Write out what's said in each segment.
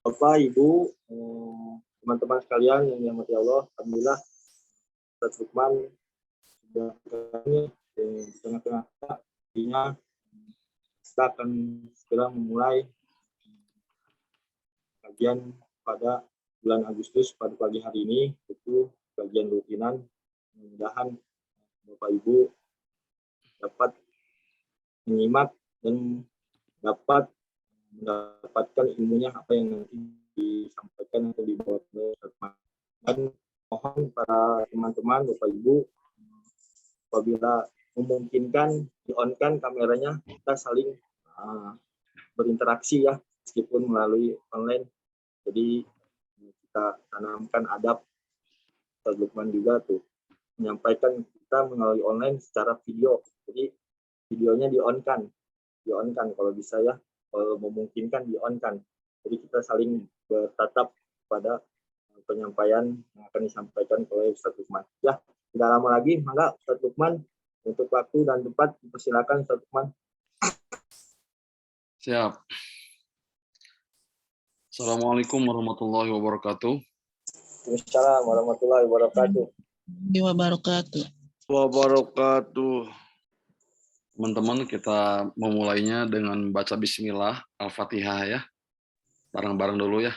Bapak, Ibu, teman-teman sekalian yang dirahmati Allah, alhamdulillah Ustaz Lukman sudah kami di tengah-tengah kita. Artinya kita akan segera memulai kajian pada bulan Agustus pada pagi hari ini, itu kajian rutinan. Mudah-mudahan Bapak Ibu dapat menyimak dan dapat mendapatkan ilmunya apa yang nanti disampaikan atau dibawa oleh Ustaz Lukman. Dan mohon para teman-teman, Bapak Ibu, apabila memungkinkan di-on-kan kameranya, kita saling berinteraksi ya, meskipun melalui online. Jadi kita tanamkan adab. Ustaz Lukman juga tuh menyampaikan kita melalui online secara video. Jadi videonya di-on-kan kalau bisa ya, kalau memungkinkan di-on-kan. Jadi kita saling bertatap pada penyampaian yang akan disampaikan oleh Ustaz Lukman. Ya, tidak lama lagi, maka Ustaz Lukman untuk waktu dan tempat dipersilakan Ustaz Lukman. Siap. Assalamualaikum warahmatullahi wabarakatuh. Waalaikumsalam warahmatullahi wabarakatuh. Wabarakatuh. Teman-teman, kita memulainya dengan baca bismillah, Al-Fatihah ya. Bareng-bareng dulu ya.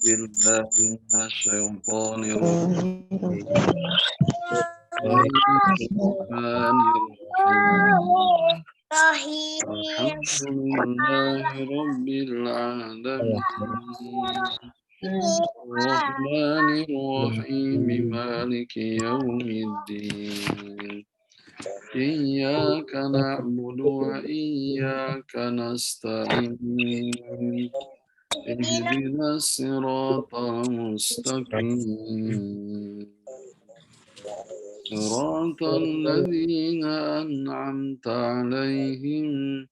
Bismillahirrahmanirrahim. Maliki yaumiddin. Iyyaka na'budu wa iyyaka nasta'in. Ihdinas siratal mustaqim. Siratal ladzina an'amta 'alaihim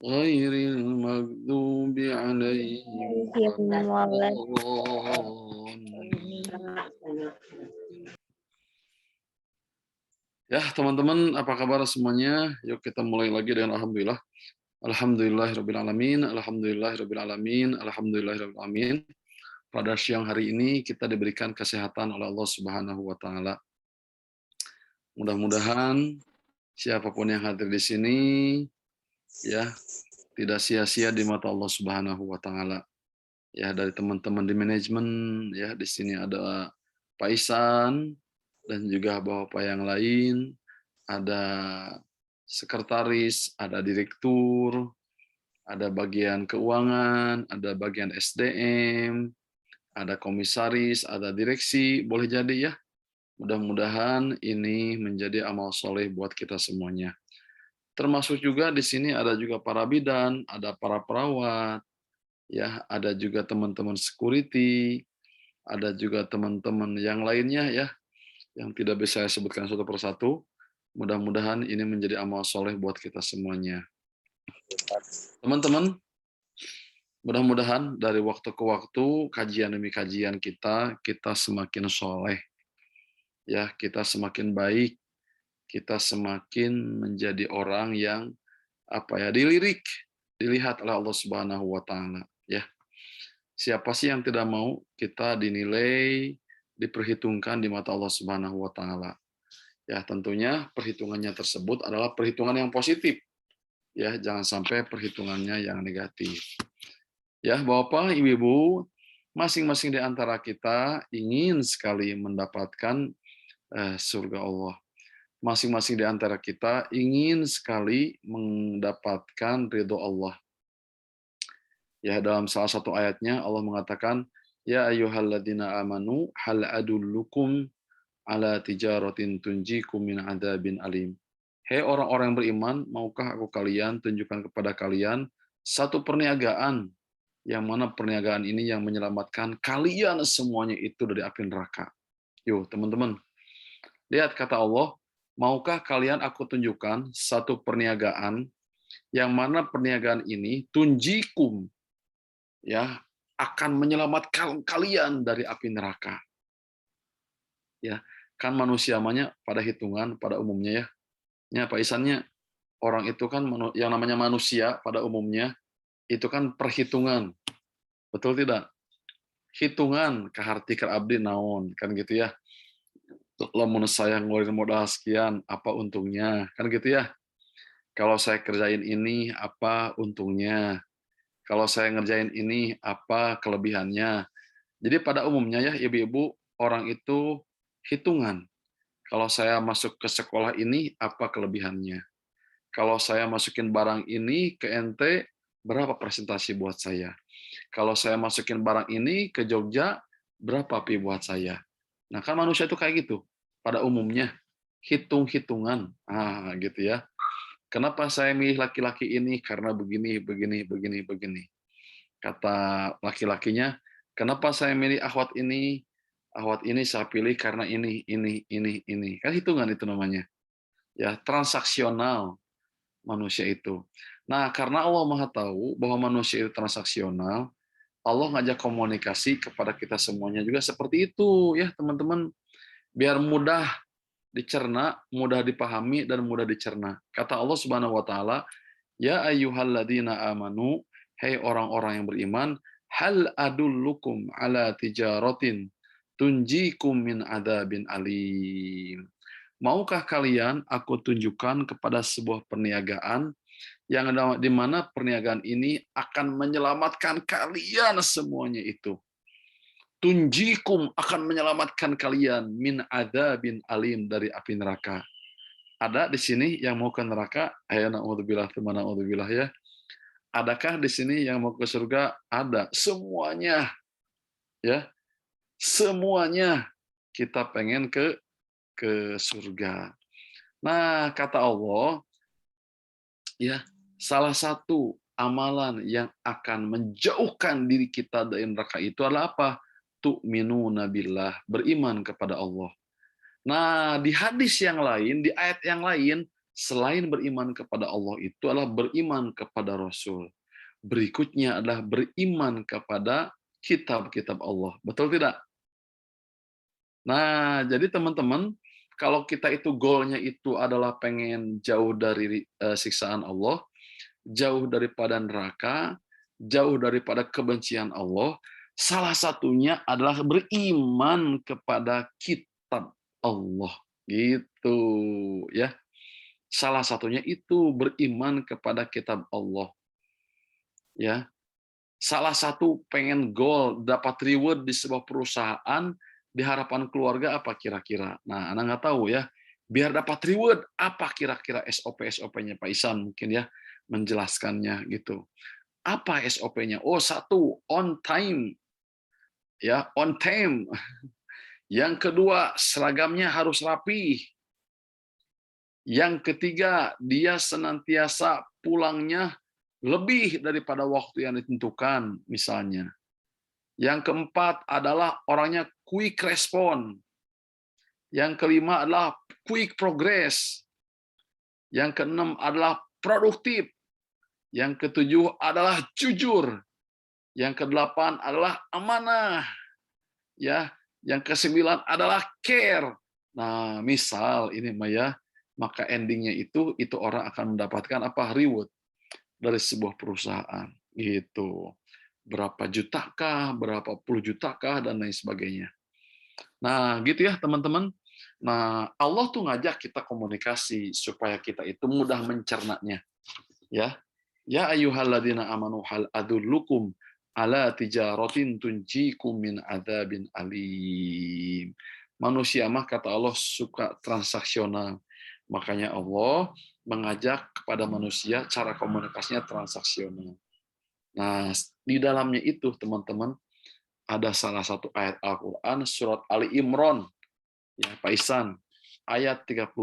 ghairil maghdubi 'alaihim waladdallin. Ya, teman-teman, apa kabar semuanya? Yuk kita mulai lagi dengan alhamdulillah. Alhamdulillahirabbil alamin. Pada siang hari ini kita diberikan kesehatan oleh Allah Subhanahu wa taala. Mudah-mudahan siapapun yang hadir di sini ya tidak sia-sia di mata Allah Subhanahu wa taala. Ya, dari teman-teman di manajemen ya, di sini ada Pak Isan dan juga bapak yang lain, ada sekretaris, ada direktur, ada bagian keuangan, ada bagian SDM, ada komisaris, ada direksi, boleh jadi ya. Mudah-mudahan ini menjadi amal soleh buat kita semuanya. Termasuk juga di sini ada juga para bidan, ada para perawat, ya, ada juga teman-teman security, ada juga teman-teman yang lainnya ya, yang tidak bisa saya sebutkan satu persatu. Mudah-mudahan ini menjadi amal soleh buat kita semuanya. Teman-teman, mudah-mudahan dari waktu ke waktu, kajian demi kajian kita semakin soleh. Ya, kita semakin baik, kita semakin menjadi orang yang dilirik, dilihat oleh Allah Subhanahu wa taala, ya. Siapa sih yang tidak mau kita dinilai, diperhitungkan di mata Allah Subhanahu wa taala? Ya, tentunya perhitungannya tersebut adalah perhitungan yang positif. Ya, jangan sampai perhitungannya yang negatif. Ya, Bapak, Ibu, masing-masing di antara kita ingin sekali mendapatkan surga Allah. Masing-masing di antara kita ingin sekali mendapatkan ridho Allah. Ya, dalam salah satu ayatnya Allah mengatakan, ya ayyuhalladzina amanu hal adullukum ala tijaratin tunjikum min adzabin alim. Hei orang-orang yang beriman, maukah aku kalian tunjukkan kepada kalian satu perniagaan, yang mana perniagaan ini yang menyelamatkan kalian semuanya itu dari api neraka. Yuk teman-teman, lihat kata Allah, maukah kalian aku tunjukkan satu perniagaan, yang mana perniagaan ini tunjikum, ya, akan menyelamatkan kalian dari api neraka. Ya, kan manusia pada hitungan pada umumnya ya. Ya Pak Isannya, orang itu kan yang namanya manusia pada umumnya itu kan perhitungan. Betul tidak? Hitungan kahartikeun abdi naon, kan gitu ya. Lamun saya ngeluarin modal sekian, apa untungnya? Kan gitu ya. Kalau saya kerjain ini, apa untungnya? Kalau saya ngerjain ini, apa kelebihannya? Jadi pada umumnya ya, ibu-ibu, orang itu hitungan. Kalau saya masuk ke sekolah ini, apa kelebihannya? Kalau saya masukin barang ini ke NT, berapa presentasi buat saya? Kalau saya masukin barang ini ke Jogja, berapa pi buat saya? Nah, kan manusia itu kayak gitu. Pada umumnya, hitung-hitungan. Ah, gitu ya. Kenapa saya milih laki-laki ini? Karena begini, begini, begini, begini. Kata laki-lakinya, kenapa saya milih akhwat ini? Akhwat ini saya pilih karena ini. Kan hitungan itu namanya. Ya, transaksional manusia itu. Nah, karena Allah Maha tahu bahwa manusia itu transaksional, Allah ngajak komunikasi kepada kita semuanya juga seperti itu ya, teman-teman. Biar mudah dicerna, mudah dipahami dan mudah dicerna. Kata Allah Subhanahu wa taala, "Ya ayyuhalladzina amanu, hai orang-orang yang beriman, hal adullukum ala tijaratin tunjikum min adzabin alim." Maukah kalian aku tunjukkan kepada sebuah perniagaan yang di mana perniagaan ini akan menyelamatkan kalian semuanya itu. Tunjikum akan menyelamatkan kalian min adzabin alim dari api neraka. Ada di sini yang mau ke neraka? Ayo naudzubillah teman naudzubillah ya. Adakah di sini yang mau ke surga? Ada. Semuanya ya. Semuanya kita pengen ke surga. Nah, kata Allah ya, salah satu amalan yang akan menjauhkan diri kita dari neraka itu adalah apa? Tu'minuna billah, beriman kepada Allah. Nah, di hadis yang lain, di ayat yang lain, selain beriman kepada Allah itu adalah beriman kepada Rasul. Berikutnya adalah beriman kepada kitab-kitab Allah. Betul tidak? Nah, jadi teman-teman, kalau kita itu goalnya itu adalah pengen jauh dari siksaan Allah, jauh daripada neraka, jauh daripada kebencian Allah, salah satunya adalah beriman kepada kitab Allah. Gitu ya. Salah satunya itu beriman kepada kitab Allah. Ya. Salah satu pengen goal dapat reward di sebuah perusahaan di harapan keluarga apa kira-kira? Nah, Anda nggak tahu ya. Biar dapat reward apa kira-kira SOP-SOP-nya Pak Isan mungkin ya menjelaskannya gitu. Apa SOP-nya? Oh, satu, on time. Ya, on time. Yang kedua, seragamnya harus rapi. Yang ketiga, dia senantiasa pulangnya lebih daripada waktu yang ditentukan, misalnya. Yang keempat adalah orangnya quick respon. Yang kelima adalah quick progress. Yang keenam adalah produktif. Yang ketujuh adalah jujur. Yang kedelapan adalah amanah. Ya, yang kesembilan adalah care. Nah, misal ini Maya, maka endingnya itu orang akan mendapatkan apa? Reward dari sebuah perusahaan gitu. Berapa jutakah, berapa puluh jutakah dan lain sebagainya. Nah, gitu ya teman-teman. Nah, Allah tuh ngajak kita komunikasi supaya kita itu mudah mencernanya. Ya. Ya ayyuhalladzina amanu hal adullukum ala tijaratin tunjikum min adzabin alim. Manusia mah kata Allah suka transaksional. Makanya Allah mengajak kepada manusia cara komunikasinya transaksional. Nah, di dalamnya itu teman-teman ada salah satu ayat Al-Qur'an surat Ali Imran ya Pak Isan ayat 31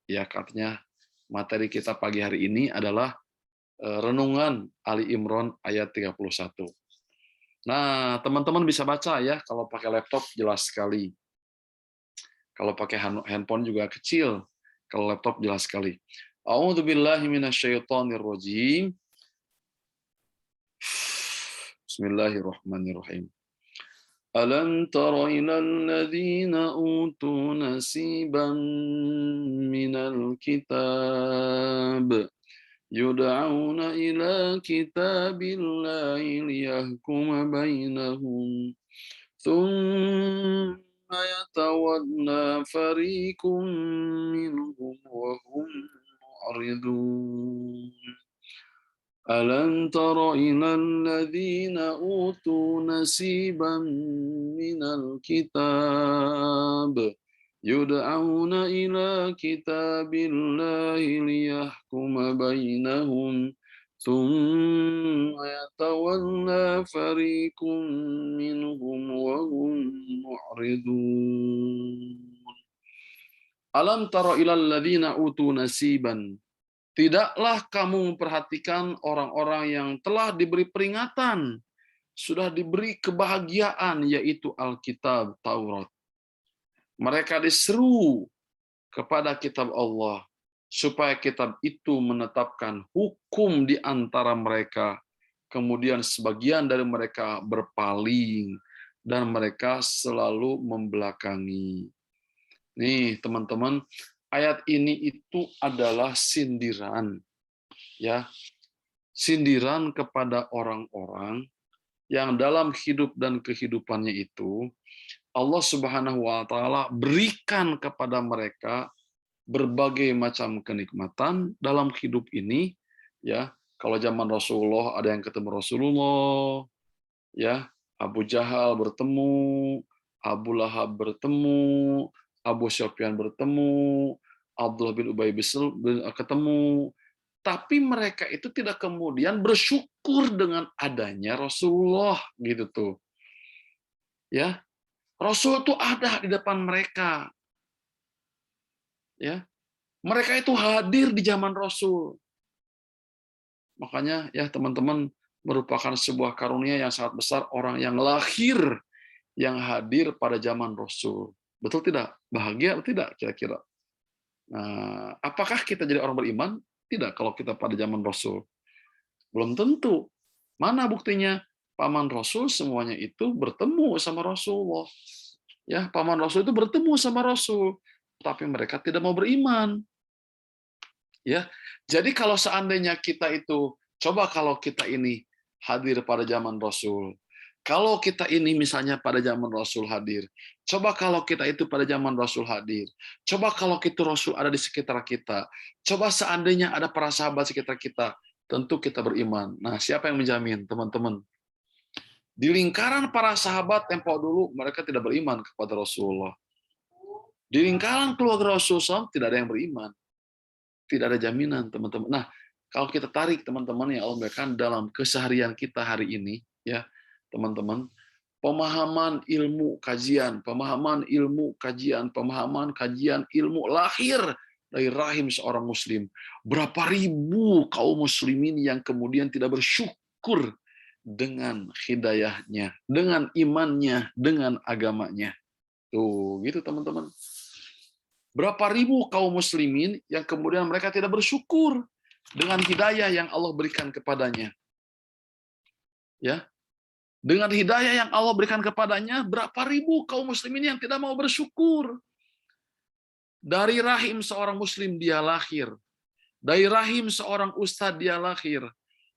ya katanya materi kita pagi hari ini adalah renungan Ali Imran ayat 31. Nah, teman-teman bisa baca ya kalau pakai laptop jelas sekali. Kalau pakai handphone juga kecil. Kalau laptop jelas sekali. A'udzubillahi minasyaitonirrajim. Bismillahirrahmanirrahim. Alam tara ilal ladzina utu nasiban minal kitab Yud'auna ila kitabillahi liyahkuma bainahum. Thumma yatawalla fariqum minhum wa hum mu'ridun. Alam tara ilal ladzina utu nasiban minal kitab yud'auna ila kitabillahi liyahkuma bainahum thumma yatawalla fariqum minhum wa hum mu'ridun. Alam tara ilal ladzina utu nasiban. Tidaklah kamu memperhatikan orang-orang yang telah diberi peringatan, sudah diberi kebahagiaan, yaitu Alkitab, Taurat. Mereka diseru kepada kitab Allah, supaya kitab itu menetapkan hukum di antara mereka. Kemudian sebagian dari mereka berpaling, dan mereka selalu membelakangi. Nih teman-teman, ayat ini itu adalah sindiran, ya, sindiran kepada orang-orang yang dalam hidup dan kehidupannya itu Allah Subhanahu wa taala berikan kepada mereka berbagai macam kenikmatan dalam hidup ini, ya. Kalau zaman Rasulullah ada yang ketemu Rasulullah, ya, Abu Jahal bertemu, Abu Lahab bertemu, Abu Sufyan bertemu, Abdullah bin Ubay bin ketemu, tapi mereka itu tidak kemudian bersyukur dengan adanya Rasulullah gitu tuh. Ya, Rasul itu ada di depan mereka. Ya. Mereka itu hadir di zaman Rasul. Makanya ya teman-teman, merupakan sebuah karunia yang sangat besar orang yang lahir, yang hadir pada zaman Rasul. Betul tidak? Bahagia atau tidak kira-kira? Nah, apakah kita jadi orang beriman? Tidak kalau kita pada zaman Rasul. Belum tentu. Mana buktinya? Paman Rasul semuanya itu bertemu sama Rasulullah. Ya, paman Rasul itu bertemu sama Rasul, tapi mereka tidak mau beriman. Ya. Jadi kalau seandainya kita itu, coba kalau kita ini hadir pada zaman Rasul. Kalau kita ini misalnya pada zaman Rasul hadir, coba kalau kita itu pada zaman Rasul hadir, coba kalau itu Rasul ada di sekitar kita, coba seandainya ada para sahabat sekitar kita, tentu kita beriman. Nah, siapa yang menjamin, teman-teman? Di lingkaran para sahabat tempo dulu, mereka tidak beriman kepada Rasulullah. Di lingkaran keluarga Rasulullah tidak ada yang beriman. Tidak ada jaminan, teman-teman. Nah, kalau kita tarik teman-teman yang Allah berikan dalam keseharian kita hari ini, ya teman-teman, pemahaman ilmu kajian, pemahaman ilmu kajian, pemahaman kajian ilmu lahir dari rahim seorang muslim. Berapa ribu kaum muslimin yang kemudian tidak bersyukur dengan hidayahnya, dengan imannya, dengan agamanya. Tuh, gitu teman-teman. Berapa ribu kaum muslimin yang kemudian mereka tidak bersyukur dengan hidayah yang Allah berikan kepadanya. Ya. Dengan hidayah yang Allah berikan kepadanya, berapa ribu kaum muslimin yang tidak mau bersyukur. Dari rahim seorang muslim dia lahir. Dari rahim seorang ustadz dia lahir.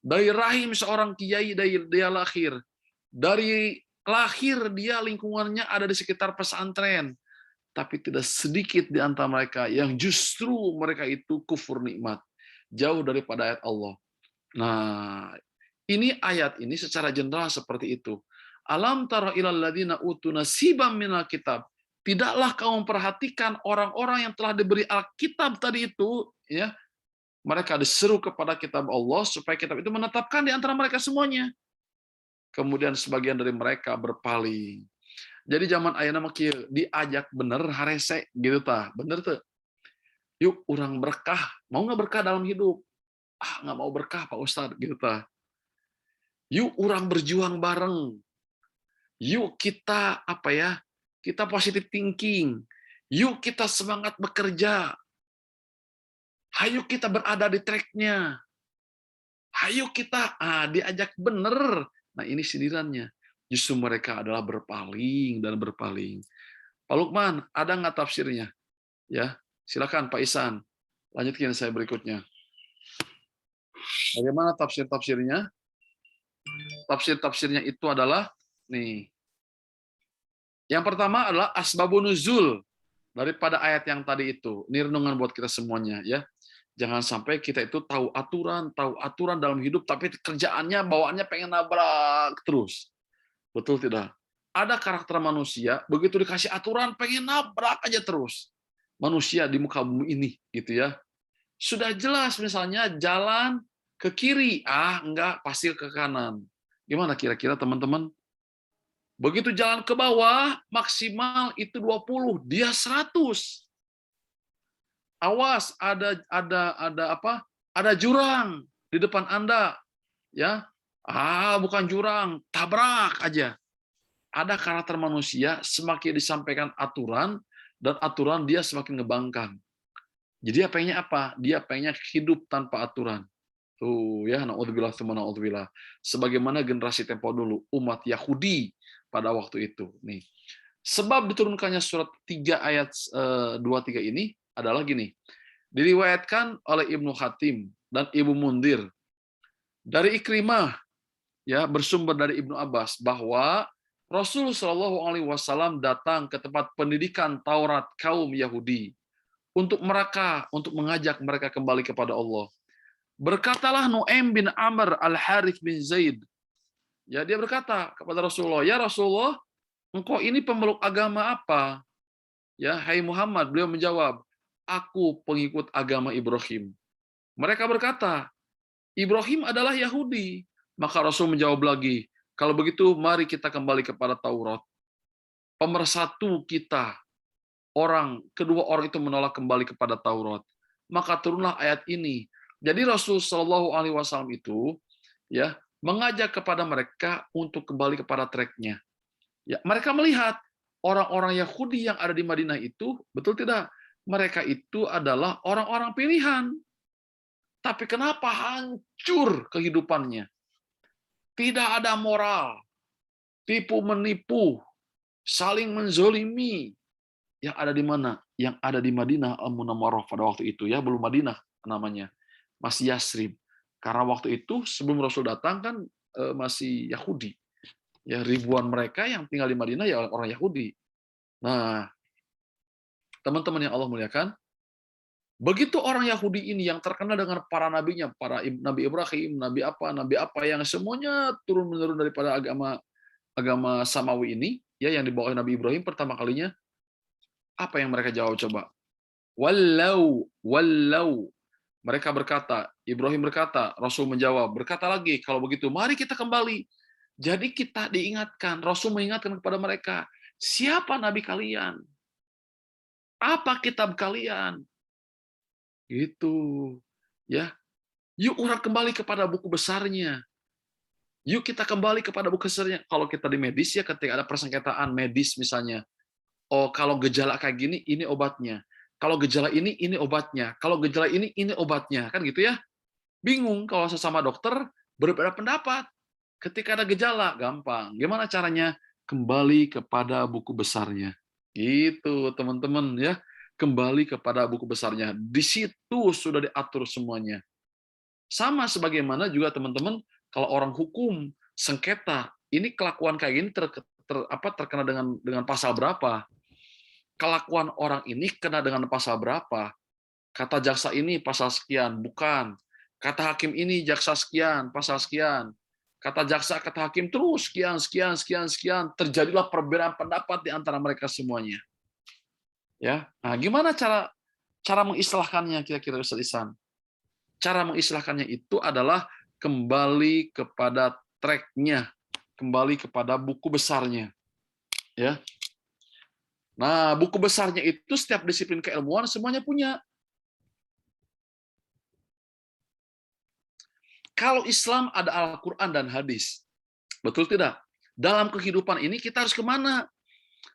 Dari rahim seorang kiai dia lahir. Dari lahir dia lingkungannya ada di sekitar pesantren. Tapi tidak sedikit di antara mereka yang justru mereka itu kufur nikmat, jauh daripada ayat Allah. Nah, ini ayat ini secara general seperti itu. Alam tara ilal ladzina utu nasiban minal kitab. Tidaklah kamu memperhatikan orang-orang yang telah diberi Alkitab tadi itu, ya. Mereka diseru kepada kitab Allah supaya kitab itu menetapkan di antara mereka semuanya. Kemudian sebagian dari mereka berpaling. Jadi zaman ayeuna mah kieu diajak bener harese gitu tah. Bener tuh. Yuk urang berkah, mau nggak berkah dalam hidup? Ah, nggak mau berkah Pak Ustadz gitu tah. Yuk urang berjuang bareng. Yuk kita apa ya? Kita positive thinking. Yuk kita semangat bekerja. Hayu kita berada di tracknya. Hayu kita diajak bener. Nah ini sindirannya. Justru mereka adalah berpaling dan berpaling. Pak Lukman, ada nggak tafsirnya? Ya, silakan Pak Isan. Lanjutkan saya berikutnya. Bagaimana tafsir-tafsirnya? Tafsir-tafsirnya itu adalah nih. Yang pertama adalah asbabun nuzul daripada ayat yang tadi itu. Ini renungan buat kita semuanya ya. Jangan sampai kita itu tahu aturan dalam hidup, tapi kerjaannya bawaannya pengen nabrak terus. Betul tidak? Ada karakter manusia, begitu dikasih aturan pengen nabrak aja terus. Manusia di muka bumi ini, gitu ya. Sudah jelas misalnya jalan ke kiri, enggak, pasti ke kanan. Gimana kira-kira teman-teman? Begitu jalan ke bawah, maksimal itu 20, dia 100. Awas, ada apa? Ada jurang di depan Anda, ya. Bukan jurang, tabrak aja. Ada karakter manusia, semakin disampaikan aturan, dan aturan dia semakin ngebangkang. Jadi dia pengennya apa? Dia pengennya hidup tanpa aturan. Tuh ya, naudzubillah tsumma naudzubillah. Sebagaimana generasi tempo dulu, umat Yahudi pada waktu itu. Nih. Sebab diturunkannya surat 3 ayat 23 ini adalah gini. Diriwayatkan oleh Ibnu Hatim dan Ibu Mundir dari Ikrimah, ya, bersumber dari Ibnu Abbas bahwa Rasul Shallallahu Alaihi Wasallam datang ke tempat pendidikan Taurat kaum Yahudi untuk mengajak mereka kembali kepada Allah. Berkatalah Nu'aim bin Amr al-Harith bin Zaid. Ya, dia berkata kepada Rasulullah, "Ya Rasulullah, engkau ini pemeluk agama apa?" Ya, "Hai Muhammad," beliau menjawab, "Aku pengikut agama Ibrahim." Mereka berkata, "Ibrahim adalah Yahudi." Maka Rasul menjawab lagi, "Kalau begitu mari kita kembali kepada Taurat." Pemersatu kita, kedua orang itu menolak kembali kepada Taurat. Maka turunlah ayat ini. Jadi Rasul Shallallahu Alaihi Wasallam itu ya mengajak kepada mereka untuk kembali kepada tracknya. Ya, mereka melihat orang-orang Yahudi yang ada di Madinah itu, betul tidak? Mereka itu adalah orang-orang pilihan. Tapi kenapa hancur kehidupannya? Tidak ada moral, tipu menipu, saling menzolimi. Yang ada di mana? Yang ada di Madinah Al-Munawwarah pada waktu itu, ya, belum Madinah namanya, masih Yasrib. Karena waktu itu sebelum Rasul datang kan masih Yahudi. Ya, ribuan mereka yang tinggal di Madinah ya orang Yahudi. Nah, teman-teman yang Allah muliakan, begitu orang Yahudi ini yang terkenal dengan para nabinya, para Nabi Ibrahim, Nabi apa yang semuanya turun-menurun daripada agama Samawi ini, ya, yang dibawa oleh Nabi Ibrahim pertama kalinya, apa yang mereka jawab coba? Wallau. Mereka berkata, Ibrahim berkata, Rasul menjawab, berkata lagi, kalau begitu mari kita kembali. Jadi kita diingatkan, Rasul mengingatkan kepada mereka, siapa nabi kalian? Apa kitab kalian? Gitu. Ya. Yuk orang kembali kepada buku besarnya. Yuk kita kembali kepada buku besarnya. Kalau kita di medis ya, ketika ada persengketaan medis misalnya, oh kalau gejala kayak gini, ini obatnya. Kalau gejala ini obatnya. Kalau gejala ini obatnya. Kan gitu ya. Bingung kalau sesama dokter berbeda pendapat. Ketika ada gejala, gampang. Gimana caranya? Kembali kepada buku besarnya. Gitu, teman-teman ya. Kembali kepada buku besarnya. Di situ sudah diatur semuanya. Sama sebagaimana juga teman-teman, kalau orang hukum sengketa, ini kelakuan kayak gini terkena dengan pasal berapa? Kelakuan orang ini kena dengan pasal berapa? Kata jaksa ini pasal sekian, bukan. Kata hakim ini jaksa sekian, pasal sekian. Kata jaksa, kata hakim terus sekian. Terjadilah perbedaan pendapat di antara mereka semuanya. Ya, nah gimana cara mengistilahkannya kira-kira Ustaz Ihsan? Cara mengistilahkannya itu adalah kembali kepada track-nya, kembali kepada buku besarnya. Ya. Nah, buku besarnya itu setiap disiplin keilmuan semuanya punya. Kalau Islam ada Al-Quran dan hadis. Betul tidak? Dalam kehidupan ini kita harus kemana?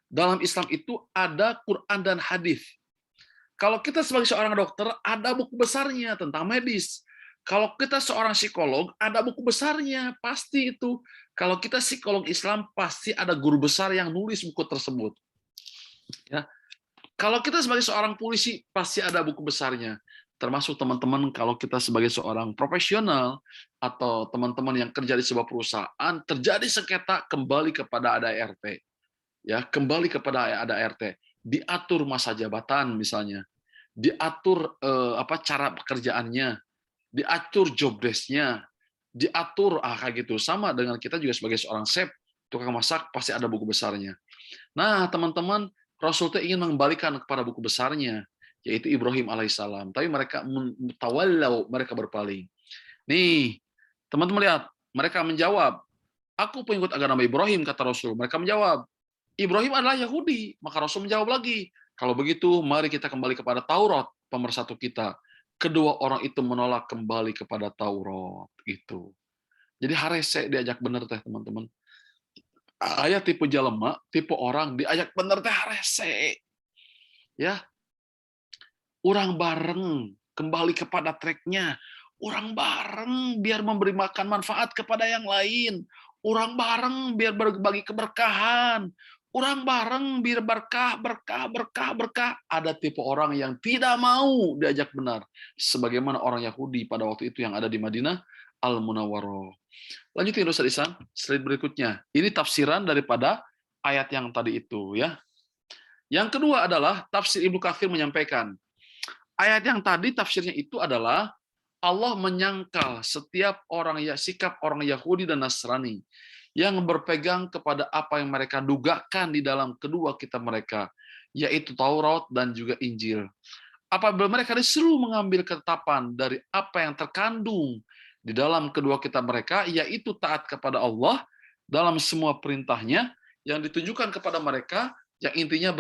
Dalam Islam itu ada Quran dan hadis. Kalau kita sebagai seorang dokter, ada buku besarnya tentang medis. Kalau kita seorang psikolog, ada buku besarnya, pasti itu. Kalau kita psikolog Islam, pasti ada guru besar yang nulis buku tersebut. Ya. Kalau kita sebagai seorang polisi, pasti ada buku besarnya. termasuk teman-teman kalau kita sebagai seorang profesional atau teman-teman yang kerja di sebuah perusahaan, terjadi sengketa kembali kepada ADART. Ya, kembali kepada ADART. Diatur masa jabatan misalnya, diatur cara pekerjaannya, diatur job desk-nya, diatur kayak gitu. Sama dengan kita juga sebagai seorang chef, tukang masak pasti ada buku besarnya. Nah, teman-teman, Rasul itu ingin mengembalikan kepada buku besarnya, yaitu Ibrahim alaihissalam. Tapi mereka tawallau, mereka berpaling. Nih, teman-teman lihat, mereka menjawab, aku pengikut agama Ibrahim, kata Rasul. Mereka menjawab, Ibrahim adalah Yahudi. Maka Rasul menjawab lagi, kalau begitu, mari kita kembali kepada Taurat, pemersatu kita. Kedua orang itu menolak kembali kepada Taurat. Itu. Jadi harese diajak benar teh, teman-teman. Aya tipe jalema, tipe orang diajak bener teh harese. Ya, urang bareng kembali kepada tracknya. Urang bareng biar memberi makan manfaat kepada yang lain. Urang bareng biar berbagi keberkahan. Urang bareng biar berkah, berkah, berkah, berkah. Ada tipe orang yang tidak mau diajak benar. Sebagaimana orang Yahudi pada waktu itu yang ada di Madinah, Al-Munawwarah. Lanjutin Ustaz Ihsan, slide berikutnya. Ini tafsiran daripada ayat yang tadi itu ya. Yang kedua adalah tafsir Ibnu Katsir menyampaikan, ayat yang tadi tafsirnya itu adalah Allah menyangkal setiap orang sikap orang Yahudi dan Nasrani yang berpegang kepada apa yang mereka dugakan di dalam kedua kitab mereka, yaitu Taurat dan juga Injil. Apabila mereka disuruh mengambil ketetapan dari apa yang terkandung di dalam kedua kitab mereka, yaitu taat kepada Allah dalam semua perintahnya yang ditujukan kepada mereka, yang intinya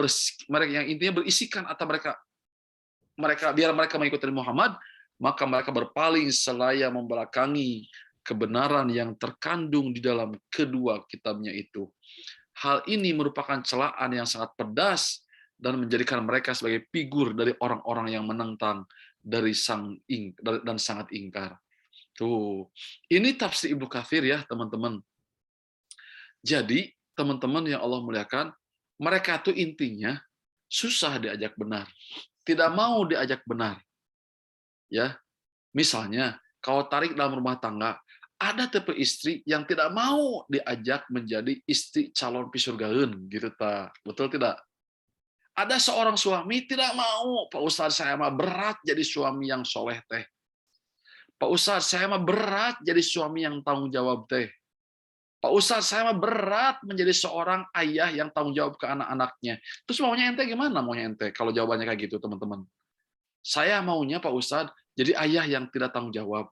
berisikan atau mereka biar mereka mengikuti Muhammad, maka mereka berpaling selaya membelakangi kebenaran yang terkandung di dalam kedua kitabnya itu. Hal ini merupakan celaan yang sangat pedas dan menjadikan mereka sebagai figur dari orang-orang yang menentang dari dan sangat ingkar. Tuh, ini tafsir Ibnu Katsir ya, teman-teman. Jadi, teman-teman yang Allah muliakan, mereka tuh intinya susah diajak benar. Tidak mau diajak benar. Ya. Misalnya, kalau tarik dalam rumah tangga, ada tipe istri yang tidak mau diajak menjadi istri calon pisurgaeun gitu ta. Betul tidak? Ada seorang suami tidak mau, Pak Ustadz saya mah berat jadi suami yang soleh teh. Pak Ustadz saya mah berat jadi suami yang tanggung jawab teh. Pak Ustadz saya mah berat menjadi seorang ayah yang tanggung jawab ke anak-anaknya. Terus maunya ente gimana maunya ente kalau jawabannya kayak gitu teman-teman? Saya maunya Pak Ustadz jadi ayah yang tidak tanggung jawab.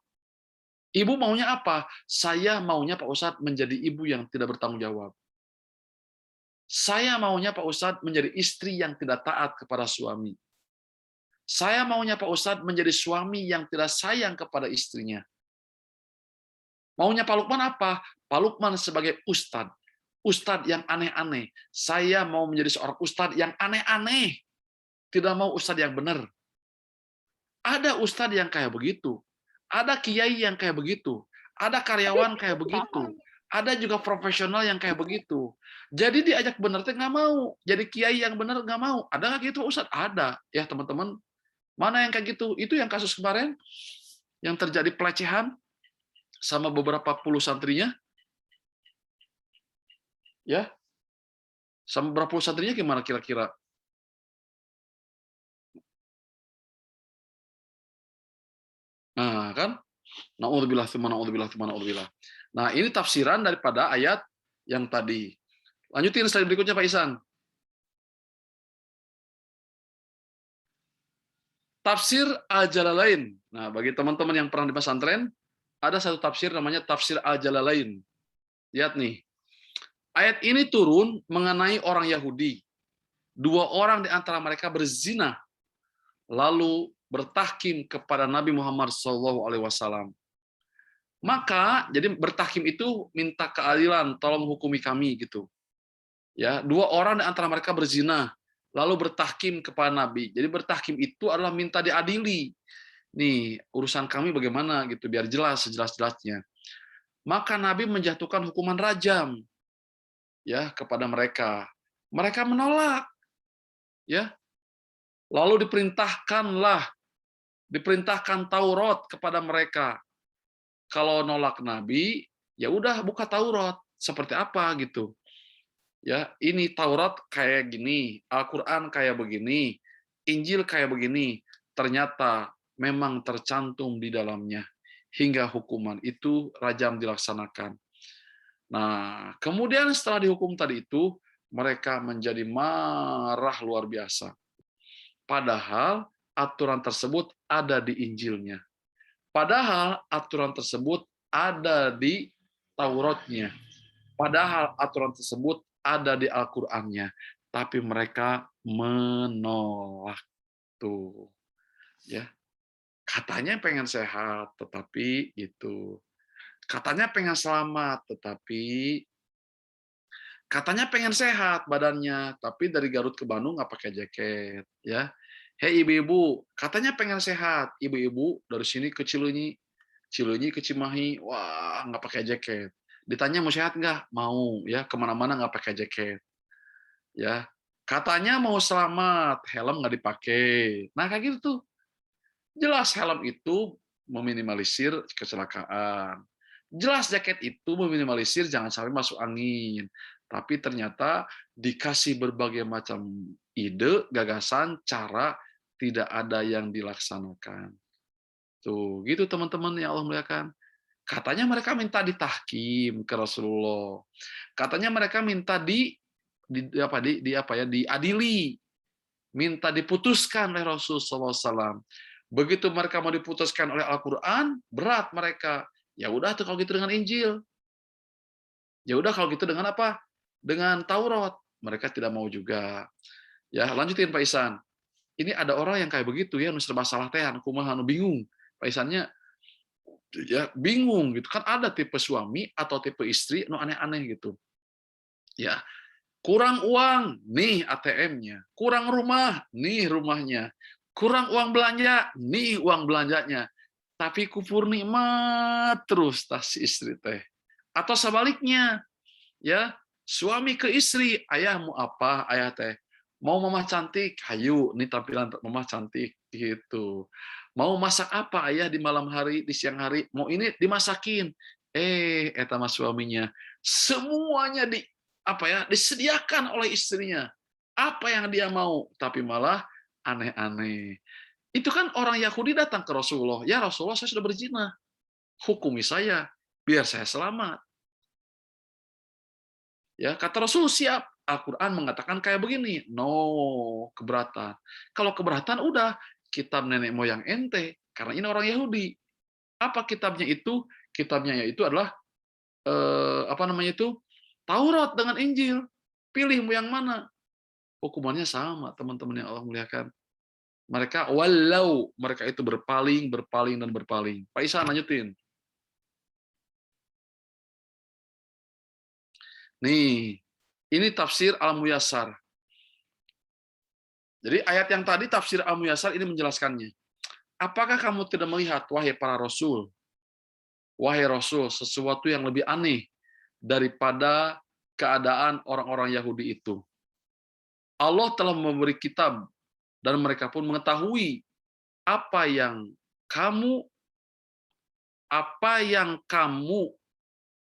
Ibu maunya apa? Saya maunya Pak Ustadz menjadi ibu yang tidak bertanggung jawab. Saya maunya Pak Ustadz menjadi istri yang tidak taat kepada suami. Saya maunya Pak Ustadz menjadi suami yang tidak sayang kepada istrinya. Maunya Pak Lukman apa? Pak Lukman sebagai ustadz. Ustadz yang aneh-aneh. Saya mau menjadi seorang ustadz yang aneh-aneh. Tidak mau ustadz yang benar. Ada ustadz yang kayak begitu. Ada kiai yang kayak begitu. Ada karyawan kayak begitu. Ada juga profesional yang kayak begitu. Jadi diajak benar teh nggak mau. Jadi kiai yang benar nggak mau. Ada nggak gitu Ustaz? Ada. Ya teman-teman. Mana yang kayak gitu? Itu yang kasus kemarin yang terjadi pelecehan sama beberapa puluh santrinya. Ya. Sama beberapa puluh santrinya gimana kira-kira? Nah, kan? Na'udzubillah, na'udzubillah, na'udzubillah. Nah, ini tafsiran daripada ayat yang tadi. Lanjutin slide berikutnya Pak Isan. Tafsir Al-Jalalain. Nah, bagi teman-teman yang pernah di pesantren, ada satu tafsir namanya tafsir Al-Jalalain. Lihat nih. Ayat ini turun mengenai orang Yahudi. Dua orang di antara mereka berzina, lalu bertahkim kepada Nabi Muhammad SAW. Maka, jadi bertahkim itu minta keadilan, tolong hukumi kami gitu. Ya, dua orang di antara mereka berzina, lalu bertahkim kepada Nabi. Jadi bertahkim itu adalah minta diadili. Nih, urusan kami bagaimana gitu, biar jelas sejelas-jelasnya. Maka Nabi menjatuhkan hukuman rajam ya kepada mereka. Mereka menolak. Ya. Lalu diperintahkanlah diperintahkan Taurat kepada mereka. Kalau nolak Nabi, ya udah buka Taurat. Seperti apa gitu. Ya, ini Taurat kayak gini, Al-Qur'an kayak begini, Injil kayak begini. Ternyata memang tercantum di dalamnya. Hingga hukuman itu rajam dilaksanakan. Nah, kemudian setelah dihukum tadi itu, mereka menjadi marah luar biasa. Padahal aturan tersebut ada di Injilnya. Padahal aturan tersebut ada di Tauratnya. Padahal aturan tersebut ada di Al-Qur'annya. Tapi mereka menolak tuh. Ya, katanya pengen sehat, tetapi itu. Katanya pengen selamat, tetapi katanya pengen sehat badannya, tapi dari Garut ke Bandung nggak pakai jaket, ya. Hei ibu-ibu, katanya pengen sehat, ibu-ibu dari sini ke Cileunyi, Cileunyi ke Cimahi, wah nggak pakai jaket. Ditanya mau sehat nggak? Mau, ya kemana-mana nggak pakai jaket, ya. Katanya mau selamat, helm nggak dipakai. Nah kayak gitu tuh. Jelas helm itu meminimalisir kecelakaan. Jelas jaket itu meminimalisir jangan sampai masuk angin. Tapi ternyata dikasih berbagai macam ide, gagasan, cara, tidak ada yang dilaksanakan. Tuh, gitu teman-teman yang Allah muliakan. Katanya mereka minta ditahkim ke Rasulullah. Katanya mereka minta diadili, minta diputuskan oleh Rasulullah SAW. Begitu mereka mau diputuskan oleh Al-Quran, berat mereka. Ya udah tuh kalau gitu dengan Injil. Ya udah kalau gitu dengan apa? Dengan Taurat. Mereka tidak mau juga. Ya, lanjutin Pak Isan. Ini ada orang yang kayak begitu ya, nu serba salah teh, kumaha nu bingung. Pak Isannya ya bingung gitu kan, ada tipe suami atau tipe istri nu aneh-aneh gitu. Ya, kurang uang, nih ATM-nya. Kurang rumah, nih rumahnya. Kurang uang belanja, nih uang belanjanya. Tapi kufur nikmat terus tas si istri teh. Atau sebaliknya, ya suami ke istri, ayah mau apa, ayah teh mau mama cantik, hayu, nih tampilan mama cantik gitu. Mau masak apa ayah di malam hari, di siang hari, mau ini dimasakin. Eta mas suaminya semuanya disediakan oleh istrinya. Apa yang dia mau, tapi malah aneh-aneh. Itu kan orang Yahudi datang ke Rasulullah, ya Rasulullah saya sudah berzina, hukumi saya, biar saya selamat. Ya, kata Rasul siap. Al-Quran mengatakan kayak begini, no, keberatan. Kalau keberatan udah, kitab nenek moyang ente, karena ini orang Yahudi. Apa kitabnya itu? Kitabnya yaitu adalah apa namanya itu? Taurat dengan Injil. Pilih mau yang mana? Hukumannya sama, teman-teman yang Allah muliakan. Mereka walau mereka itu berpaling, berpaling dan berpaling. Pak Isa lanjutin. Nih, ini tafsir Al-Muyassar. Jadi ayat yang tadi tafsir Al-Muyassar ini menjelaskannya. Apakah kamu tidak melihat, wahai para rasul, wahai rasul, sesuatu yang lebih aneh daripada keadaan orang-orang Yahudi itu? Allah telah memberi kitab dan mereka pun mengetahui apa yang kamu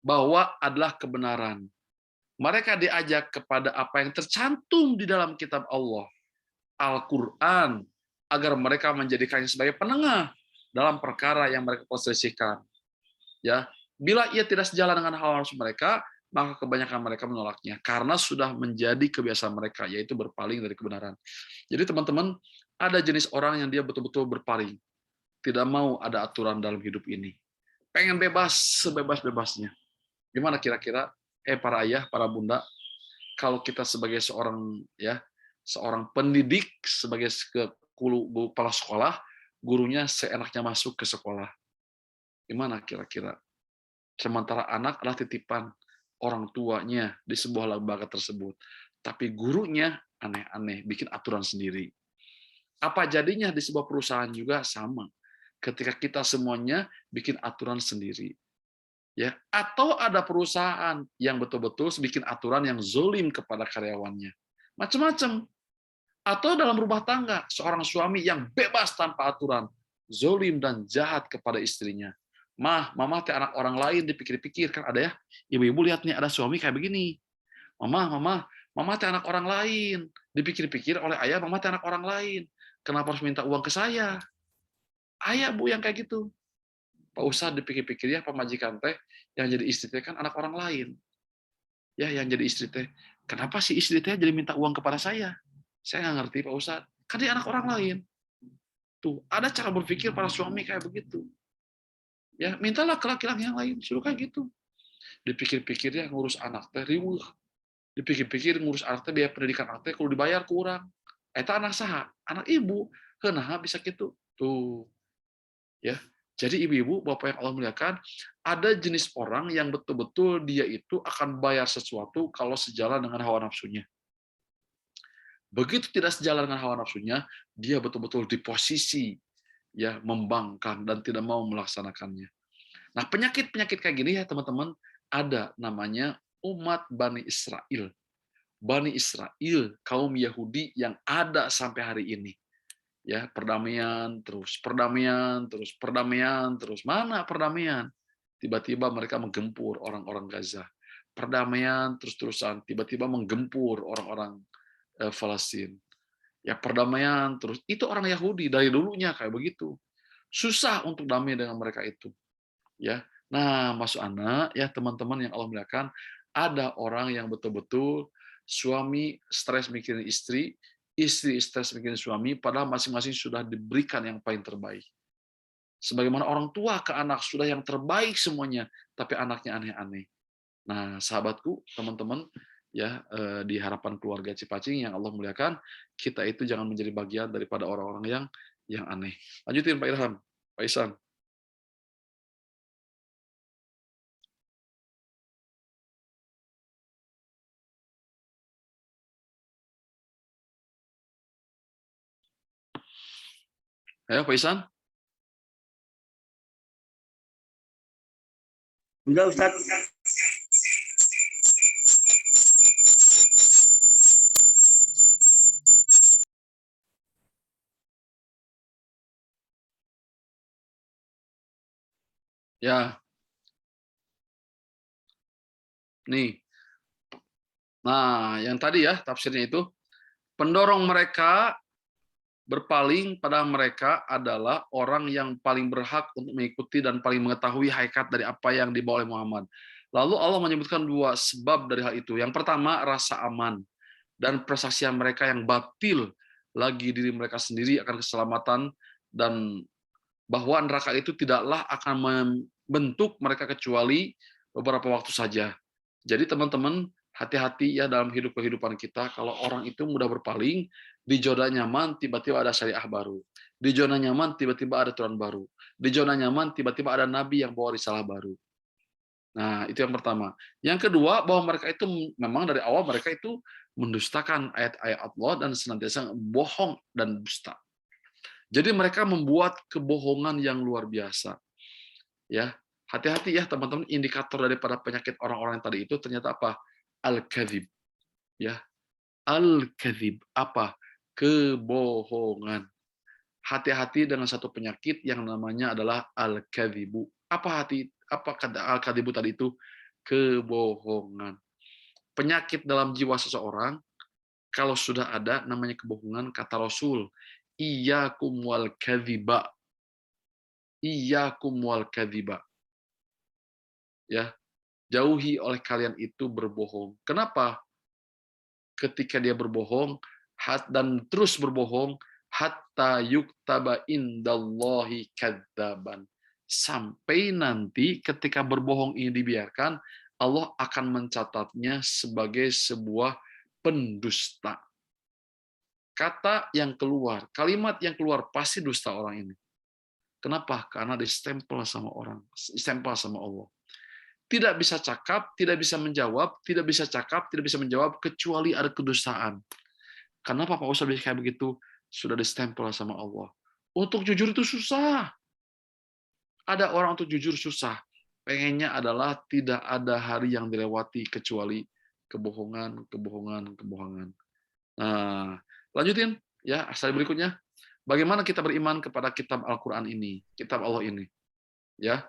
bawa adalah kebenaran. Mereka diajak kepada apa yang tercantum di dalam kitab Allah, Al-Quran, agar mereka menjadikannya sebagai penengah dalam perkara yang mereka perselisihkan. Ya, bila ia tidak sejalan dengan hal nafsu mereka, maka kebanyakan mereka menolaknya karena sudah menjadi kebiasaan mereka, yaitu berpaling dari kebenaran. Jadi teman-teman, ada jenis orang yang dia betul-betul berpaling, tidak mau ada aturan dalam hidup ini, pengen bebas sebebas-bebasnya. Gimana kira-kira, para ayah, para bunda, kalau kita sebagai seorang pendidik, sebagai kepala sekolah, gurunya seenaknya masuk ke sekolah. Gimana kira-kira? Sementara anak adalah titipan orang tuanya di sebuah lembaga tersebut. Tapi gurunya aneh-aneh, bikin aturan sendiri. Apa jadinya di sebuah perusahaan juga sama. Ketika kita semuanya bikin aturan sendiri. Ya, atau ada perusahaan yang betul-betul bikin aturan yang zolim kepada karyawannya. Macam-macam. Atau dalam rumah tangga, seorang suami yang bebas tanpa aturan. zolim dan jahat kepada istrinya. Mama teh anak orang lain, dipikir-pikir kan ada ya. Ibu-ibu lihat nih ada suami kayak begini. Mama teh anak orang lain. Dipikir-pikir oleh ayah, mama teh anak orang lain. Kenapa harus minta uang ke saya? Ayah bu yang kayak gitu. Pak Ustadz dipikir-pikir ya, pemajikan teh yang jadi istri teh kan anak orang lain. Ya, yang jadi istri teh. Kenapa sih istri teh jadi minta uang kepada saya? Saya nggak ngerti Pak Ustadz. Kan dia anak orang lain. Tuh, ada cara berpikir para suami kayak begitu. Ya, mintalah ke laki-laki yang lain, suruh kayak gitu. Dipikir-pikir ya ngurus anak teh riweuh. Dipikir-pikir ngurus anak teh biaya pendidikan anak teh kalau dibayar kurang. Eta anak saha? Anak ibu. Heunaha bisa gitu. Tuh. Ya. Jadi ibu-ibu, Bapak yang Allah muliakan, ada jenis orang yang betul-betul dia itu akan bayar sesuatu kalau sejalan dengan hawa nafsunya. Begitu tidak sejalan dengan hawa nafsunya, dia betul-betul di posisi ya membangkang dan tidak mau melaksanakannya. Nah, penyakit-penyakit kayak gini ya teman-teman, ada namanya umat Bani Israel. Bani Israel, kaum Yahudi yang ada sampai hari ini. Ya, perdamaian, terus perdamaian, terus perdamaian, terus mana perdamaian? Tiba-tiba mereka menggempur orang-orang Gaza. Perdamaian terus-terusan, tiba-tiba menggempur orang-orang Palestina. Ya, perdamaian terus. Itu orang Yahudi dari dulunya kayak begitu. Susah untuk damai dengan mereka itu. Ya. Nah, masuk anak ya teman-teman yang Allah muliakan, ada orang yang betul-betul suami stres mikirin istri, istri stres mikirin suami, padahal masing-masing sudah diberikan yang paling terbaik. Sebagaimana orang tua ke anak sudah yang terbaik semuanya, tapi anaknya aneh-aneh. Nah, sahabatku, teman-teman, ya di harapan keluarga Cipacing yang Allah muliakan, kita itu jangan menjadi bagian daripada orang-orang yang aneh. Lanjutin Pak Ilham, Pak Isan. Ayo Pak Isan. Enggak, Ustaz. Ya, nih. Nah, yang tadi ya tafsirnya itu, pendorong mereka berpaling pada mereka adalah orang yang paling berhak untuk mengikuti dan paling mengetahui hakikat dari apa yang dibawa oleh Muhammad. Lalu Allah menyebutkan dua sebab dari hal itu. Yang pertama, rasa aman dan persaksian mereka yang batil lagi diri mereka sendiri akan keselamatan dan bahwa neraka itu tidaklah akan membentuk mereka kecuali beberapa waktu saja. Jadi teman-teman, hati-hati ya dalam kehidupan kita, kalau orang itu mudah berpaling, di zona nyaman tiba-tiba ada syariah baru. Di zona nyaman tiba-tiba ada aturan baru. Di zona nyaman tiba-tiba ada nabi yang bawa risalah baru. Nah, itu yang pertama. Yang kedua, bahwa mereka itu memang dari awal mereka itu mendustakan ayat-ayat Allah dan senantiasa bohong dan dusta. Jadi mereka membuat kebohongan yang luar biasa. Ya, hati-hati ya teman-teman, indikator daripada penyakit orang-orang yang tadi itu ternyata apa? Al-kadzib. Ya, al-kadzib apa? Kebohongan. Hati-hati dengan satu penyakit yang namanya adalah al-kadzibu. Apa kata al-kadzibu tadi itu? Kebohongan. Penyakit dalam jiwa seseorang kalau sudah ada namanya kebohongan, kata Rasul, iyyakum wal kadziba. Iyyakum wal kadziba. Ya, jauhi oleh kalian itu berbohong. Kenapa? Ketika dia berbohong dan terus berbohong, hatta yuktaba indallahi kadzaban. Sampai nanti ketika berbohong ini dibiarkan, Allah akan mencatatnya sebagai sebuah pendusta. Kata yang keluar, kalimat yang keluar pasti dusta orang ini. Kenapa? Karena distempel sama orang, distempel sama Allah. Tidak bisa cakap, tidak bisa menjawab, tidak bisa cakap, tidak bisa menjawab, kecuali ada kedustaan. Kenapa Pak Ustadz bisa kayak begitu? Sudah distempel sama Allah. Untuk jujur itu susah. Ada orang untuk jujur susah. Pengennya adalah tidak ada hari yang dilewati kecuali kebohongan, kebohongan, kebohongan. Nah, lanjutin ya, slide berikutnya. Bagaimana kita beriman kepada kitab Al-Qur'an ini, kitab Allah ini? Ya.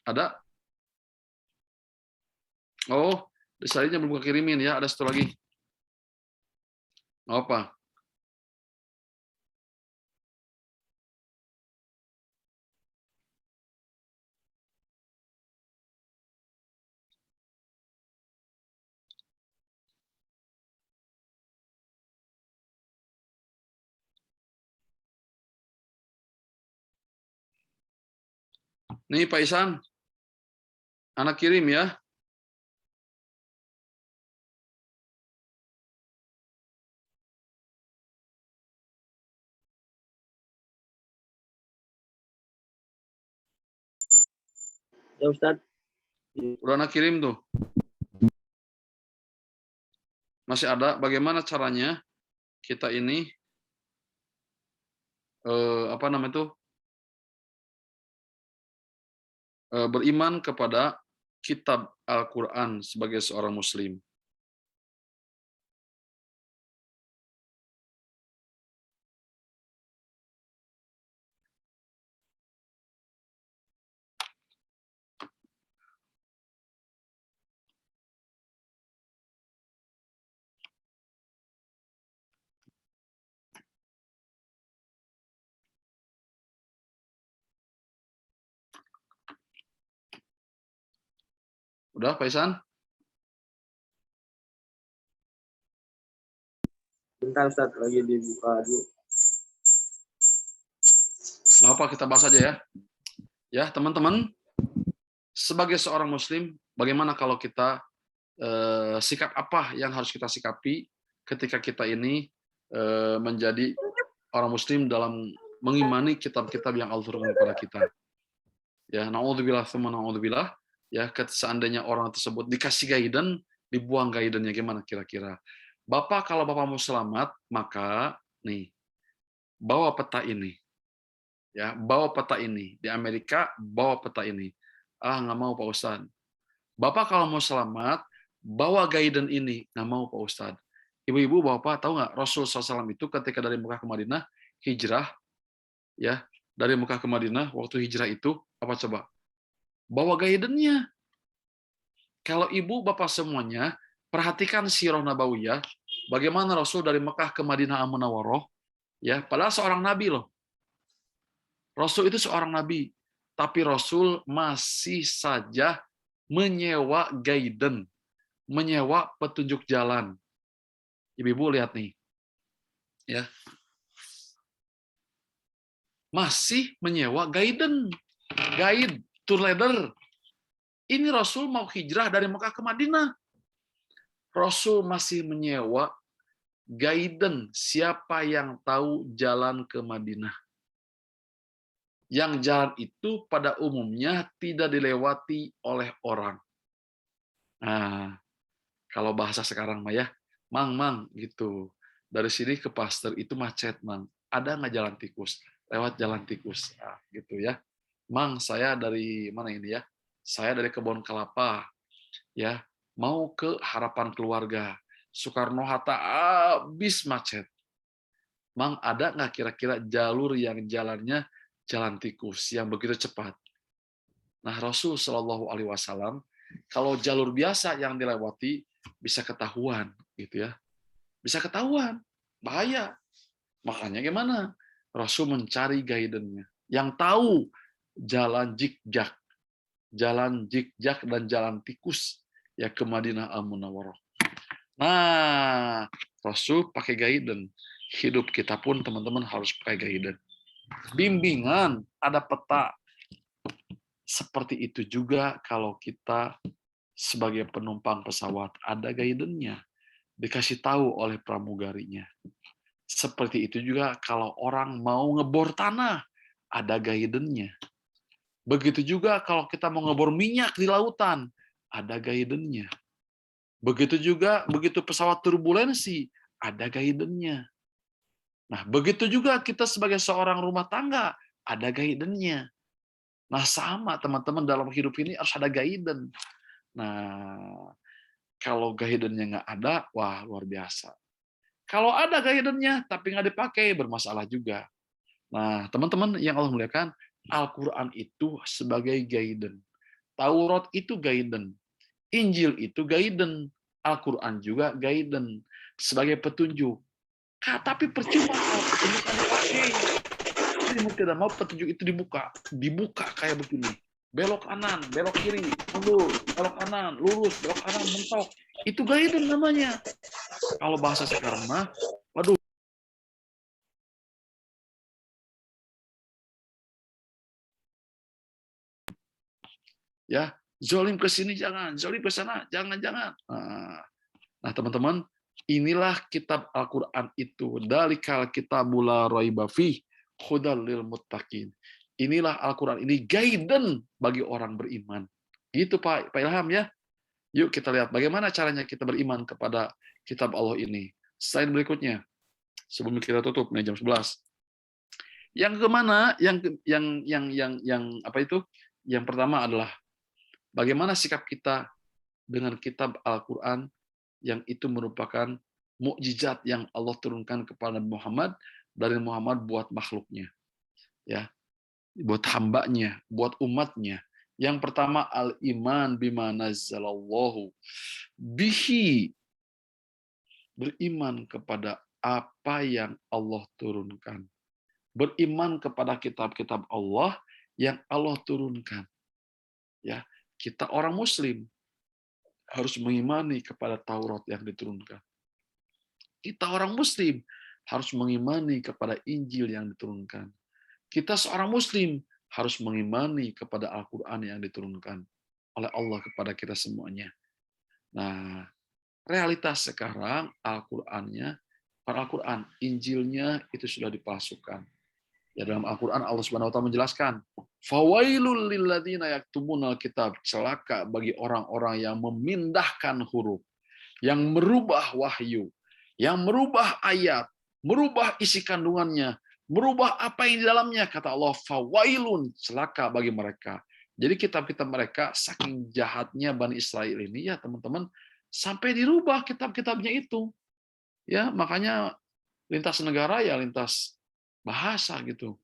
Ada? Oh, desainya belum kirimin ya, ada satu lagi. Apa? Nih Pak Isan, anak kirim ya. Ya Ustadz. Udah anak kirim tuh. Masih ada. Bagaimana caranya kita ini apa namanya itu beriman kepada kitab Al-Quran sebagai seorang Muslim. Udah, Pak Isan? Bentar Ustadz, lagi dibuka dulu. Nggak apa, kita bahas aja ya. Ya, teman-teman, sebagai seorang Muslim, bagaimana kalau kita sikap apa yang harus kita sikapi ketika kita ini menjadi orang Muslim dalam mengimani kitab-kitab yang Allah turunkan kepada kita. Ya, naudzubillah, naudzubillah. Ya, seandainya orang tersebut dikasih guidance, dibuang guidance-nya gimana kira-kira? Bapak, kalau Bapak mau selamat, maka nih, bawa peta ini. Ya, bawa peta ini. Di Amerika, bawa peta ini. Ah, nggak mau Pak Ustadz. Bapak kalau mau selamat, bawa guidance ini. Nggak mau Pak Ustadz. Ibu-ibu, Bapak tahu nggak, Rasul SAW itu ketika dari Mekah ke Madinah, hijrah, ya, dari Mekah ke Madinah, waktu hijrah itu, apa coba? Bawa guidance-nya. Kalau ibu, bapak semuanya, perhatikan sirah nabawiyah, bagaimana Rasul dari Mekah ke Madinah Al-Munawwarah, ya, padahal seorang nabi loh. Rasul itu seorang nabi, tapi Rasul masih saja menyewa guidance, menyewa petunjuk jalan. Ibu-ibu lihat nih. Ya. Masih menyewa guidance, guide, tour leader. Ini Rasul mau hijrah dari Mekah ke Madinah. Rasul masih menyewa guidance, siapa yang tahu jalan ke Madinah. Yang jalan itu pada umumnya tidak dilewati oleh orang. Nah, kalau bahasa sekarang mah ya, mang gitu. Dari sini ke Pasteur itu macet, mang. Ada nggak jalan tikus? Lewat jalan tikus, nah, gitu ya. Mang, saya dari mana ini ya? Saya dari Kebun Kelapa, ya. Mau ke Harapan Keluarga. Soekarno Hatta habis macet. Mang, ada nggak kira-kira jalur yang jalannya jalan tikus yang begitu cepat? Nah, Rasul Shallallahu Alaihi Wasallam, kalau jalur biasa yang dilewati bisa ketahuan, gitu ya, bisa ketahuan, bahaya. Makanya gimana? Rasul mencari guidance-nya, yang tahu jalan zigzag dan jalan tikus ya ke Madinah Al-Munawwarah. Nah, Rasul pakai guidance. Hidup kita pun teman-teman harus pakai guidance. Bimbingan, ada peta. Seperti itu juga kalau kita sebagai penumpang pesawat, ada guidance-nya. Dikasih tahu oleh pramugarinya. Seperti itu juga kalau orang mau ngebor tanah, ada guidance-nya. Begitu juga kalau kita mau ngebor minyak di lautan, ada guidance-nya. Begitu juga begitu pesawat turbulensi, ada guidance-nya. Nah, begitu juga kita sebagai seorang rumah tangga, ada guidance-nya. Nah, sama teman-teman dalam hidup ini harus ada guidance. Nah, kalau guidance-nya nggak ada, wah luar biasa. Kalau ada guidance-nya tapi nggak dipakai, bermasalah juga. Nah, teman-teman yang Allah muliakan, Al-Quran itu sebagai guidance. Taurat itu guidance. Injil itu guidance. Al-Quran juga guidance. Sebagai petunjuk. Tapi percuma kalau petunjuk nggak dipakai. Jadi mau tidak mau petunjuk itu dibuka kayak begini. Belok kanan, belok kiri, mundur, belok kanan, lurus, belok kanan, mentok. Itu guidance namanya. Kalau bahasa sekarang mah, waduh, ya, zolim ke sini jangan, zolim ke sana jangan. Nah, teman-teman, inilah kitab Al-Quran itu. Dalikal kitabul la raiba fih, hudal lil muttaqin. Inilah Al-Quran ini guidance bagi orang beriman. Gitu Pak Ilham ya. Yuk kita lihat bagaimana caranya kita beriman kepada kitab Allah ini. Slide berikutnya. Sebelum kita tutup, nih jam 11. Yang kemana? Yang apa itu? Yang pertama adalah bagaimana sikap kita dengan kitab Al-Quran yang itu merupakan mukjizat yang Allah turunkan kepada Muhammad dari Muhammad buat makhluknya, ya, buat hambanya, buat umatnya. Yang pertama al-iman bima nazzalallahu bihi, beriman kepada apa yang Allah turunkan. Beriman kepada kitab-kitab Allah yang Allah turunkan. Ya, kita orang muslim harus mengimani kepada Taurat yang diturunkan. Kita orang muslim harus mengimani kepada Injil yang diturunkan. Kita seorang muslim harus mengimani kepada Al-Quran yang diturunkan oleh Allah kepada kita semuanya. Nah, realitas sekarang Al-Quran, Injilnya itu sudah dipalsukan. Ya, dalam Al-Quran Allah Subhanahu wa taala menjelaskan, "Fawailul lilladzina yaktumunal kitab", celaka bagi orang-orang yang memindahkan huruf, yang merubah wahyu, yang merubah ayat, merubah isi kandungannya, merubah apa yang di dalamnya. Kata Allah, fawailun, celaka bagi mereka. Jadi kitab-kitab mereka saking jahatnya Bani Israel ini ya teman-teman, sampai dirubah kitab-kitabnya itu. Ya, makanya lintas negara ya lintas bahasa gitu.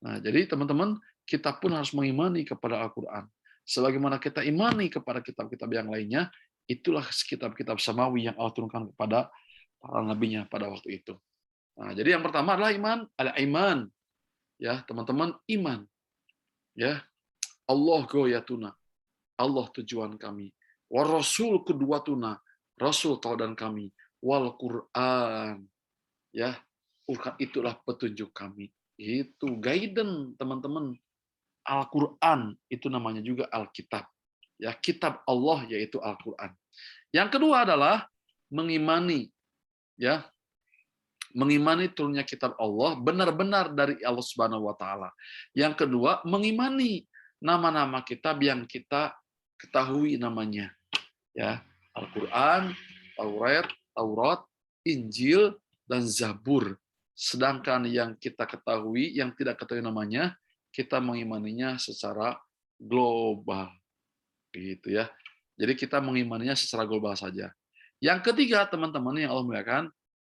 Nah, jadi teman-teman, kita pun harus mengimani kepada Al-Quran. Sebagaimana kita imani kepada kitab-kitab yang lainnya, itulah kitab-kitab samawi yang Allah turunkan kepada para nabinya pada waktu itu. Nah, jadi yang pertama adalah iman, ada iman. Ya, teman-teman, iman. Ya. Allah goyatuna. Allah tujuan kami. Wa rasul kedua tuna. Rasul taudan kami. Wal Quran. Ya, Quran itulah petunjuk kami. Itu guidance, teman-teman. Al-Quran itu namanya juga Alkitab. Ya, kitab Allah yaitu Al-Quran. Yang kedua adalah mengimani, ya, mengimani turunnya kitab Allah benar-benar dari Allah Subhanahu wa taala. Yang kedua, mengimani nama-nama kitab yang kita ketahui namanya. Ya, Al-Qur'an, Taurat, Injil, dan Zabur. Sedangkan yang kita ketahui, yang tidak ketahui namanya, kita mengimaninya secara global. Gitu ya. Jadi kita mengimaninya secara global saja. Yang ketiga, teman-teman yang Allah muliakan,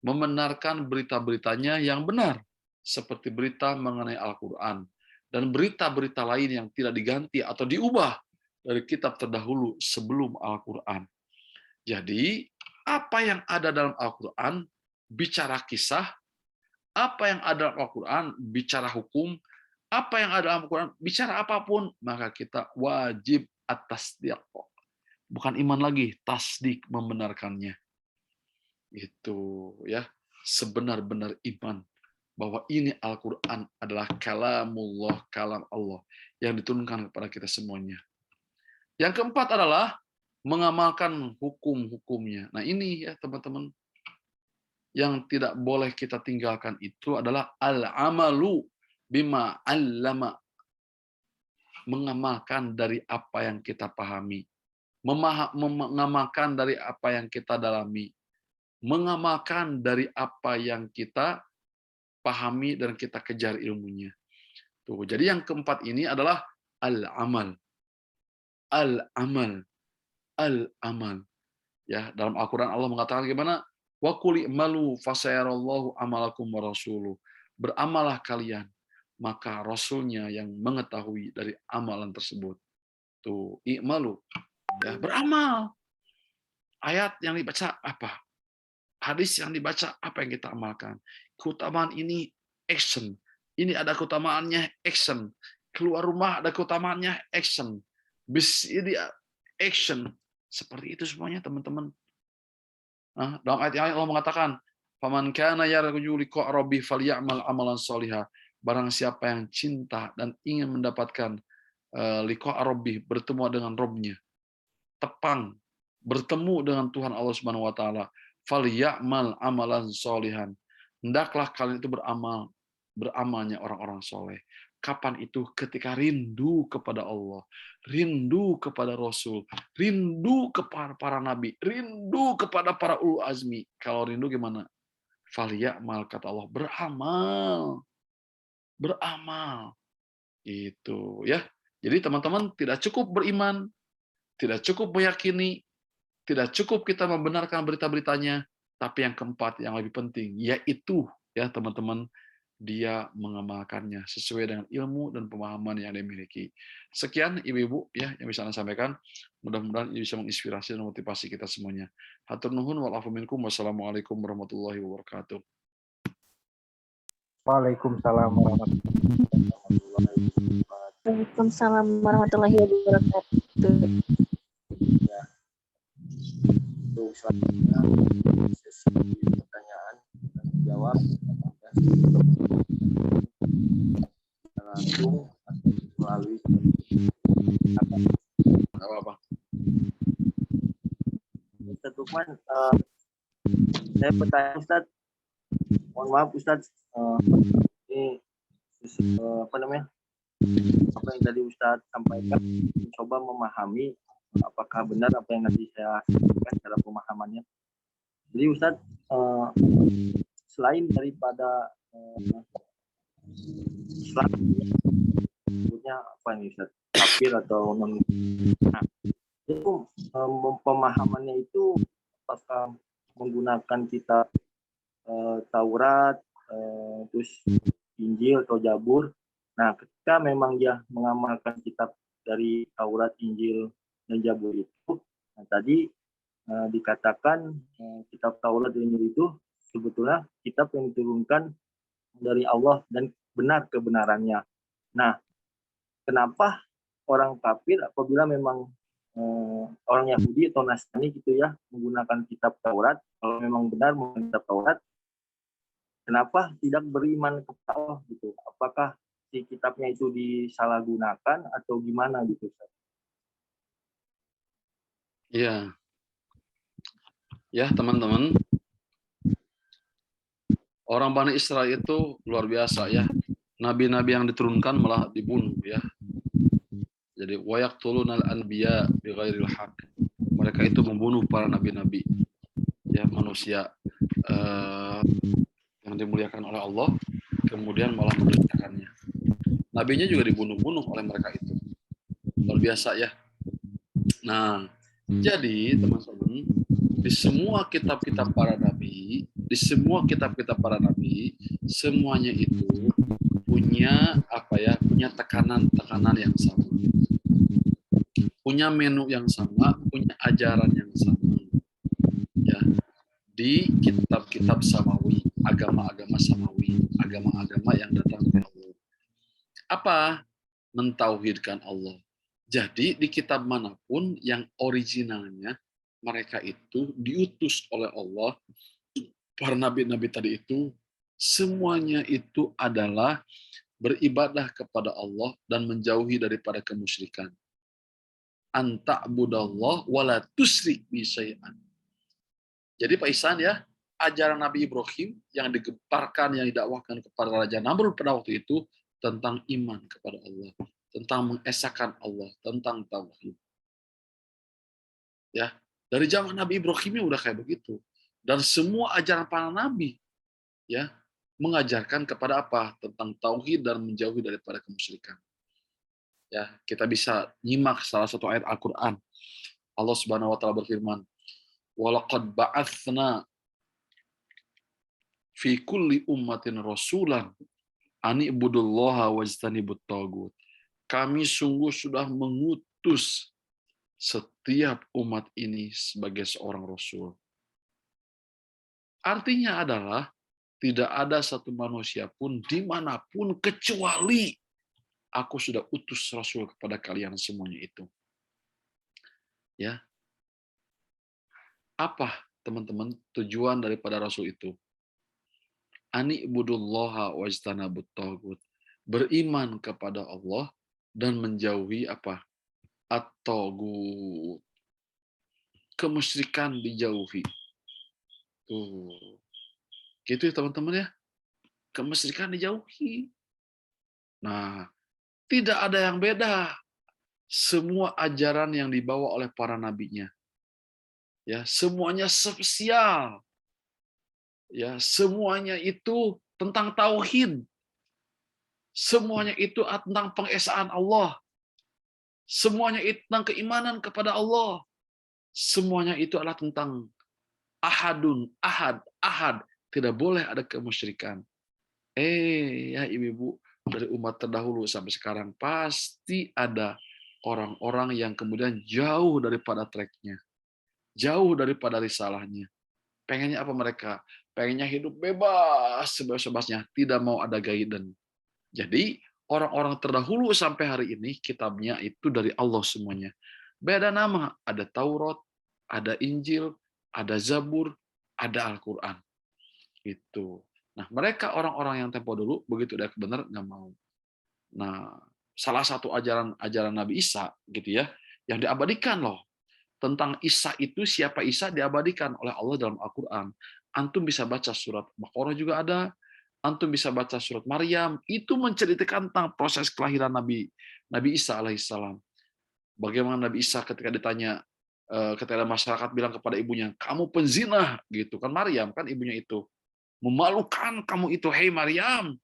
membenarkan berita-beritanya yang benar, seperti berita mengenai Al-Quran, dan berita-berita lain yang tidak diganti atau diubah dari kitab terdahulu sebelum Al-Quran. Jadi, apa yang ada dalam Al-Quran bicara kisah, apa yang ada dalam Al-Quran bicara hukum, apa yang ada dalam Al-Quran bicara apapun, maka kita wajib atas dia. Bukan iman lagi, tasdik, membenarkannya. Itu ya, sebenar-benar iman bahwa ini Al-Quran adalah kalamullah, kalam Allah yang diturunkan kepada kita semuanya. Yang keempat adalah mengamalkan hukum-hukumnya. Nah ini ya teman-teman, yang tidak boleh kita tinggalkan itu adalah al-amalu bima allama, mengamalkan dari apa yang kita pahami, mengamalkan dari apa yang kita dalami, mengamalkan dari apa yang kita pahami dan kita kejar ilmunya. Tuh, jadi yang keempat ini adalah al-amal. Al-amal. Al-amal. Ya, dalam Al-Qur'an Allah mengatakan gimana? Wa qul i'malu fasayarallahu amalakum wa rasuluh. Beramallah kalian, maka Rasulnya yang mengetahui dari amalan tersebut. Tuh, i'malu. Ya, beramal. Ayat yang dibaca apa? Hadis yang dibaca apa yang kita amalkan? Keutamaan ini action. Ini ada keutamaannya action. Keluar rumah ada keutamaannya action. Bis ini action. Seperti itu semuanya teman-teman. Nah, dalam ayat yang Allah mengatakan, "Faman kana yarju liqa rabbih falyamal amalan sholiha." Barang siapa yang cinta dan ingin mendapatkan liqa rabbih, bertemu dengan Rabb-nya, tepang bertemu dengan Tuhan Allah Subhanahu wa taala, falyamal amalan sholihan. Hendaklah kalian itu beramalnya orang-orang soleh. Kapan itu? Ketika rindu kepada Allah, rindu kepada Rasul, rindu kepada para nabi, rindu kepada para ulul azmi. Kalau rindu gimana? Falyamal, kata Allah, beramal. Beramal. Itu ya. Jadi teman-teman, tidak cukup beriman, tidak cukup meyakini, tidak cukup kita membenarkan berita-beritanya, tapi yang keempat yang lebih penting yaitu ya teman-teman, dia mengamalkannya sesuai dengan ilmu dan pemahaman yang dia miliki. Sekian ibu-ibu ya yang bisa Anda sampaikan. Mudah-mudahan ini bisa menginspirasi dan motivasi kita semuanya. Hatur nuhun wal afu minkum. Wassalamualaikum warahmatullahi wabarakatuh. Waalaikumsalam warahmatullahi wabarakatuh. Waalaikumsalam warahmatullahi wabarakatuh. Ya, untuk selanjutnya sesi pertanyaan dan jawab ya, langsung atau melalui Apa-apa. Ustaz Lukman, saya bertanya Ustaz, mohon maaf Ustaz, ini apa namanya, apa yang tadi Ustaz sampaikan, mencoba memahami apakah benar apa yang nanti saya sampaikan secara pemahamannya. Jadi Ustaz, selain daripada Islam, sebutnya apa nih Ustaz, kafir atau non, nah, itu pemahamannya itu apakah menggunakan kitab Taurat, terus Injil atau Zabur. Nah, ketika memang dia mengamalkan kitab dari Taurat, Injil, dan Zabur itu, nah, tadi dikatakan kitab Taurat dan Injil itu sebetulnya kitab yang diturunkan dari Allah dan benar kebenarannya. Nah, kenapa orang kafir apabila memang orang Yahudi atau Nasrani gitu ya menggunakan kitab Taurat, kalau memang benar menggunakan kitab Taurat, kenapa tidak beriman kepada Allah gitu? Apakah si kitabnya itu disalahgunakan atau gimana gitu? Iya. Ya, teman-teman. Orang Bani Israel itu luar biasa ya. Nabi-nabi yang diturunkan malah dibunuh ya. Jadi wayaqtulunal anbiya bighairil haq. Mereka itu membunuh para nabi-nabi. Ya, manusia yang dimuliakan oleh Allah, kemudian malah mendustakannya. Nabinya juga dibunuh-bunuh oleh mereka itu. Luar biasa ya. Nah, jadi teman-teman, di semua kitab-kitab para nabi, semuanya itu punya punya tekanan yang sama, punya menu yang sama, punya ajaran yang sama, ya. Di kitab-kitab samawi, agama-agama samawi, agama-agama yang datang dari Allah. Apa? Mentauhidkan Allah. Jadi di kitab manapun yang originalnya mereka itu diutus oleh Allah, para nabi-nabi tadi itu semuanya itu adalah beribadah kepada Allah dan menjauhi daripada kemusyrikan. Anta'budallah wala tusyrik bi syai'an. Jadi Pak Ihsan ya, ajaran Nabi Ibrahim yang digemparkan, yang didakwahkan kepada Raja Namrud pada waktu itu tentang iman kepada Allah, tentang mengesahkan Allah, tentang tauhid. Ya, dari zaman Nabi Ibrahim udah kayak begitu. Dan semua ajaran para nabi ya mengajarkan kepada apa? Tentang tauhid dan menjauhi daripada kemusyrikan. Ya, kita bisa nyimak salah satu ayat Al-Qur'an. Allah Subhanahu wa taala berfirman, "Wa laqad ba'atsna fi kulli ummatin rasulan ani ibudullaha wajtanibut tagut. Kami sungguh sudah mengutus setiap umat ini sebagai seorang rasul. Artinya adalah tidak ada satu manusia pun dimanapun kecuali aku sudah utus rasul kepada kalian semuanya itu. Ya, apa teman-teman tujuan daripada rasul itu? Ani ibudullaha wajtanabut tagut. Beriman kepada Allah dan menjauhi apa? At-tagut. Kemusyrikan dijauhi. Tuh. Gitu ya teman-teman ya. Kemusyrikan dijauhi. Nah, tidak ada yang beda. Semua ajaran yang dibawa oleh para nabinya, ya semuanya spesial, ya semuanya itu tentang tauhid, semuanya itu tentang pengesaan Allah, semuanya itu tentang keimanan kepada Allah, semuanya itu adalah tentang ahadun, ahad, ahad, tidak boleh ada kemusyrikan. Ya ibu-ibu, dari umat terdahulu sampai sekarang pasti ada orang-orang yang kemudian jauh daripada tracknya, jauh daripada risalahnya. Pengennya apa mereka? Pengennya hidup bebas, sebebas-bebasnya, tidak mau ada guidance. Jadi orang-orang terdahulu sampai hari ini kitabnya itu dari Allah semuanya. Beda nama, ada Taurat, ada Injil, ada Zabur, ada Al-Quran. Itu. Nah, mereka orang-orang yang tempo dulu begitu udah benar nggak mau. Nah, salah satu ajaran Nabi Isa gitu ya, yang diabadikan loh. Tentang Isa itu, siapa Isa diabadikan oleh Allah dalam Al-Quran. Antum bisa baca surat Baqarah juga ada, antum bisa baca surat Maryam, itu menceritakan tentang proses kelahiran Nabi Isa alaihissalam. Bagaimana Nabi Isa ketika ditanya, ketika masyarakat bilang kepada ibunya, kamu penzina, gitu kan, Maryam kan ibunya itu. Memalukan kamu itu, hei Maryam.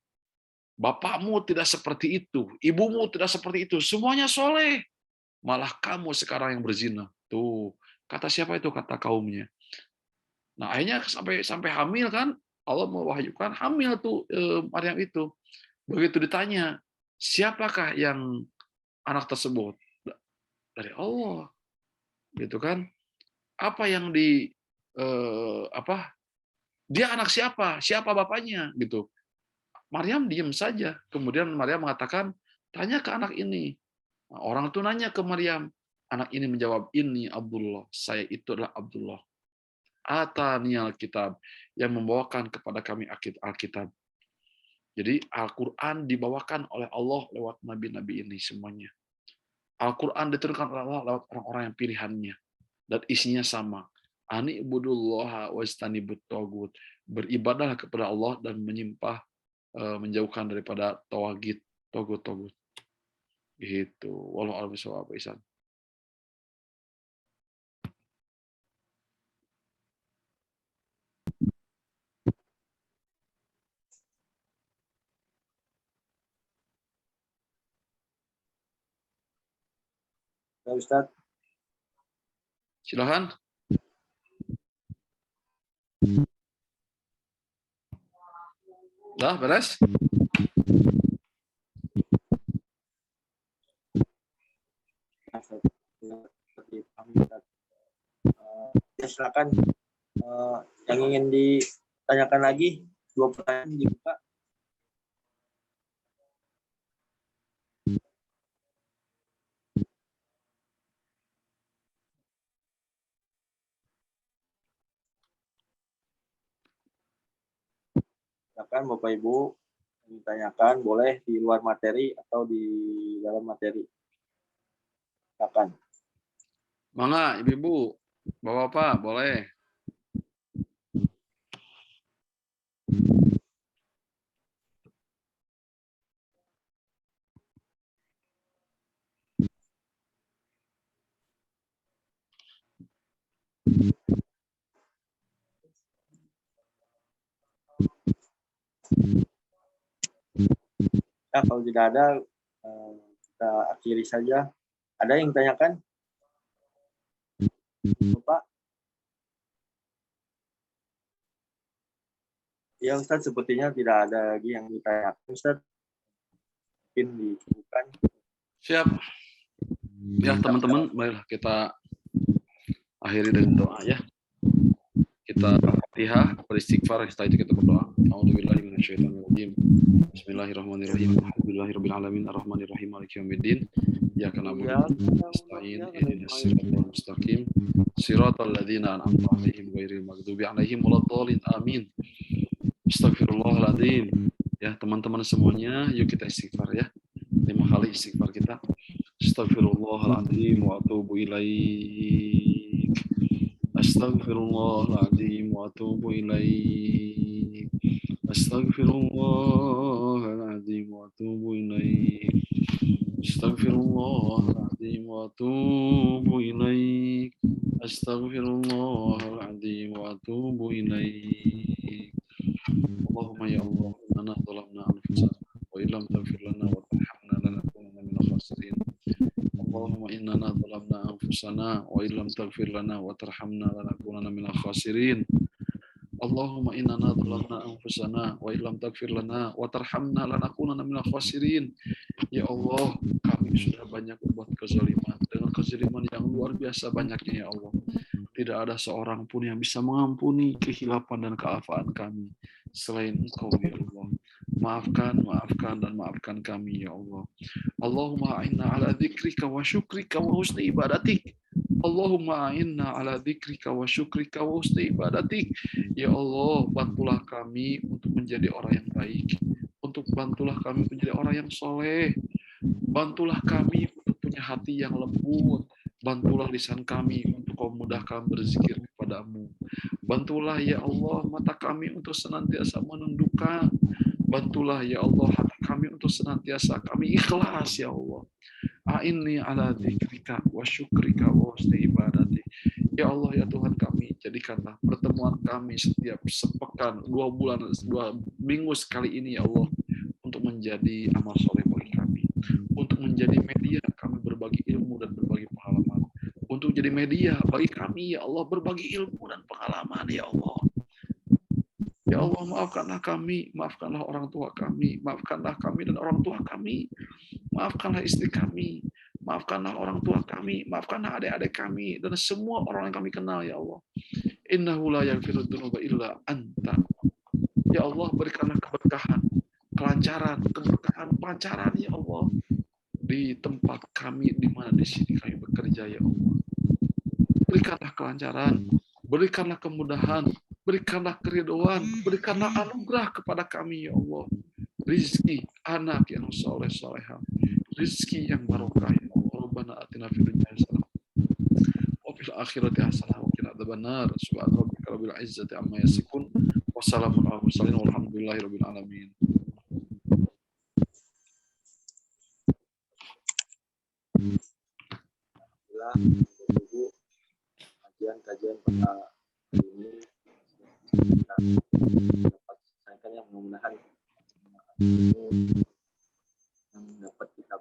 Bapakmu tidak seperti itu, ibumu tidak seperti itu, semuanya soleh. Malah kamu sekarang yang berzina. Tuh, kata siapa itu? Kata kaumnya. Nah, akhirnya sampai hamil kan, Allah mewahyukan hamil tuh Maryam itu. Begitu ditanya, siapakah yang anak tersebut? Dari Allah. Gitu kan? Apa yang dia anak siapa? Siapa bapaknya? Gitu. Maryam diam saja. Kemudian Maryam mengatakan, tanya ke anak ini. Nah, orang itu nanya ke Maryam. Anak ini menjawab, ini Abdullah. Saya itu adalah Abdullah. Ataniyal kitab, yang membawakan kepada kami Alkitab. Jadi Al-Quran dibawakan oleh Allah lewat nabi-nabi ini semuanya. Al-Quran diturunkan oleh Allah lewat orang-orang yang pilihannya. Dan isinya sama. Ani ibudullaha wajtanibut tagut. Beribadahlah kepada Allah dan menjauhkan daripada tawagid, togut-togut. Gitu. Wallahu a'lam bishawab. Isan. Ya, Ustaz. Silakan. Dah beres? Ya, silakan. Yang ingin ditanyakan lagi, 2 pertanyaan dibuka. Silakan Bapak Ibu ditanyakan, boleh di luar materi atau di dalam materi. Silakan. Mangga, Ibu-ibu, Bapak-bapak, boleh. Nah, kalau tidak ada, kita akhiri saja. Ada yang tanyakan? Bapak? Ya Ustaz, sepertinya tidak ada lagi yang ditanyakan Ustaz. Mungkin dicukupkan. Siap. Ya teman-teman, marilah kita akhiri dengan doa ya. Kita Fatihah, beristighfar, setelah itu kita berdoa. A'udzubillahi minasyaitonirrajim. Bismillahirrahmanirrahim. Alhamdulillahirabbil alamin arrahmanirrahim maliki yaumiddin. Iyyaka na'budu wa iyyaka nasta'in. Ihdinas siratal mustaqim. Siratal ladzina an'amta 'alaihim ghairil maghdubi 'alaihim waladdallin. Amin. Astagfirullahaladzim. Ya, teman-teman semuanya, yuk kita istighfar ya. 5 kali istighfar kita. Astagfirullahaladzim wa atubu ilaik. Astagfirullahaladzim wa atubu ilaik. Astagfirullahaladzim wa atubu ilaik. Astagfirullahaladzim wa atubu ilaik. Astagfirullahaladzim wa atubu ilaik. Allahumma ya Allah, inna zalamna anfusana wa illam taghfir lana wa tarhamna lanakunanna minal khasirin. Allahumma inna zalamna anfusana wa illam taghfir lana wa tarhamna lanakunanna minal khasirin. Allahumma inna zalamna anfusana wa illam taghfir lana wa tarhamna lanakunanna minal khasirin. Ya Allah, kami sudah banyak berbuat kezaliman dengan kezaliman yang luar biasa banyaknya ya Allah. Tidak ada seorang pun yang bisa mengampuni kehilapan dan kealfaan kami selain Engkau ya Allah. Maafkan kami ya Allah. Allahumma a'inna ala dzikrika wa syukrika wa husni ibadatik. Allahumma a'inna ala dzikrika wa syukrika wa husni ibadatik. Ya Allah, bantulah kami untuk menjadi orang yang baik. Bantulah kami menjadi orang yang soleh. Bantulah kami untuk punya hati yang lembut. Bantulah lisan kami untuk kau mudahkan berzikir kepadamu. Bantulah ya Allah mata kami untuk senantiasa menundukkan. Bantulah ya Allah hati kami untuk senantiasa kami ikhlas ya Allah. A'inni ala dzikrika wa syukrika wa husni ibadati. Ya Allah ya Tuhan kami, jadikanlah pertemuan kami setiap sepekan, 2 bulan, 2 minggu sekali ini ya Allah, untuk menjadi amal soleh bagi kami, untuk menjadi media kami berbagi ilmu dan berbagi pengalaman, untuk jadi media bagi kami ya Allah berbagi ilmu dan pengalaman ya Allah. Ya Allah, maafkanlah kami, maafkanlah orang tua kami, maafkanlah kami dan orang tua kami, maafkanlah istri kami, maafkanlah orang tua kami, maafkanlah adik-adik kami dan semua orang yang kami kenal ya Allah. Innahu la yaghfiru dzunuba illa anta. Ya Allah, berikanlah keberkahan, kelancaran, keberkahan, pancaran ya Allah di tempat kami di mana di sini kami bekerja ya Allah. Berikanlah kelancaran, berikanlah kemudahan, berikanlah keridhaan, berikanlah anugerah kepada kami ya Allah. Rizki anak yang soleh-solehah, rizki yang barokah ya Allah. Rabbana atina fid dunya hasanah wa fil akhirati hasanah wa qina adzabannar. Subhana rabbika rabbil izzati amma yasifun. Wassalamun ala mursalin walhamdulillahi rabbil alamin. Alhamdulillah, kajian pada hari ini kita dapat selesaikan yang mudah-mudahan yang dapat kita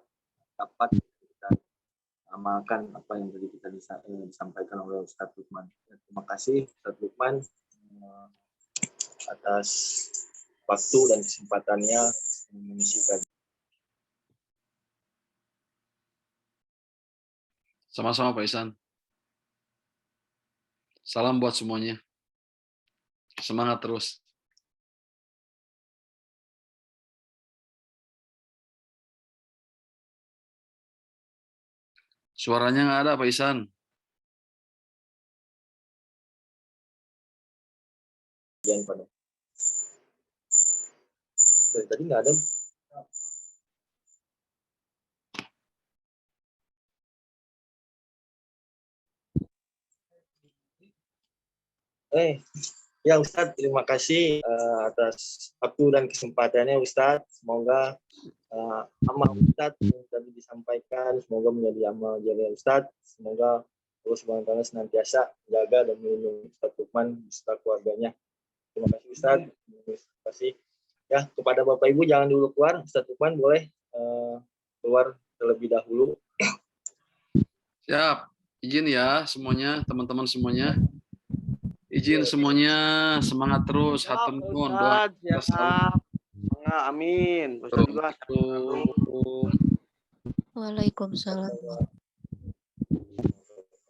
amalkan apa yang tadi kita disampaikan oleh Ustadz Lukman. Terima kasih Ustadz Lukman atas waktu dan kesempatannya mengisi kajian. Sama-sama Pak Ihsan. Salam buat semuanya. Semangat terus. Suaranya nggak ada Pak Ihsan. Dari tadi nggak ada. Ya Ustadz, terima kasih atas waktu dan kesempatannya Ustadz. Semoga amal Ustadz yang tadi disampaikan semoga menjadi amal jariah Ustadz. Semoga Allah Subhanahu wa taala senantiasa menjaga dan melindungi Ustadz Lukman beserta keluarganya. Terima kasih Ustadz. Terima kasih. Ya, kepada Bapak Ibu jangan dulu keluar. Ustadz Lukman boleh keluar terlebih dahulu. Siap. Izin ya semuanya, teman-teman semuanya. Izin semuanya, semangat terus, Siap, hatur Pak nuhun, doa Ustadz. kita selalu. Siap. Enggak, amin. Pak Ustadz juga. Assalamualaikum. Waalaikumsalam.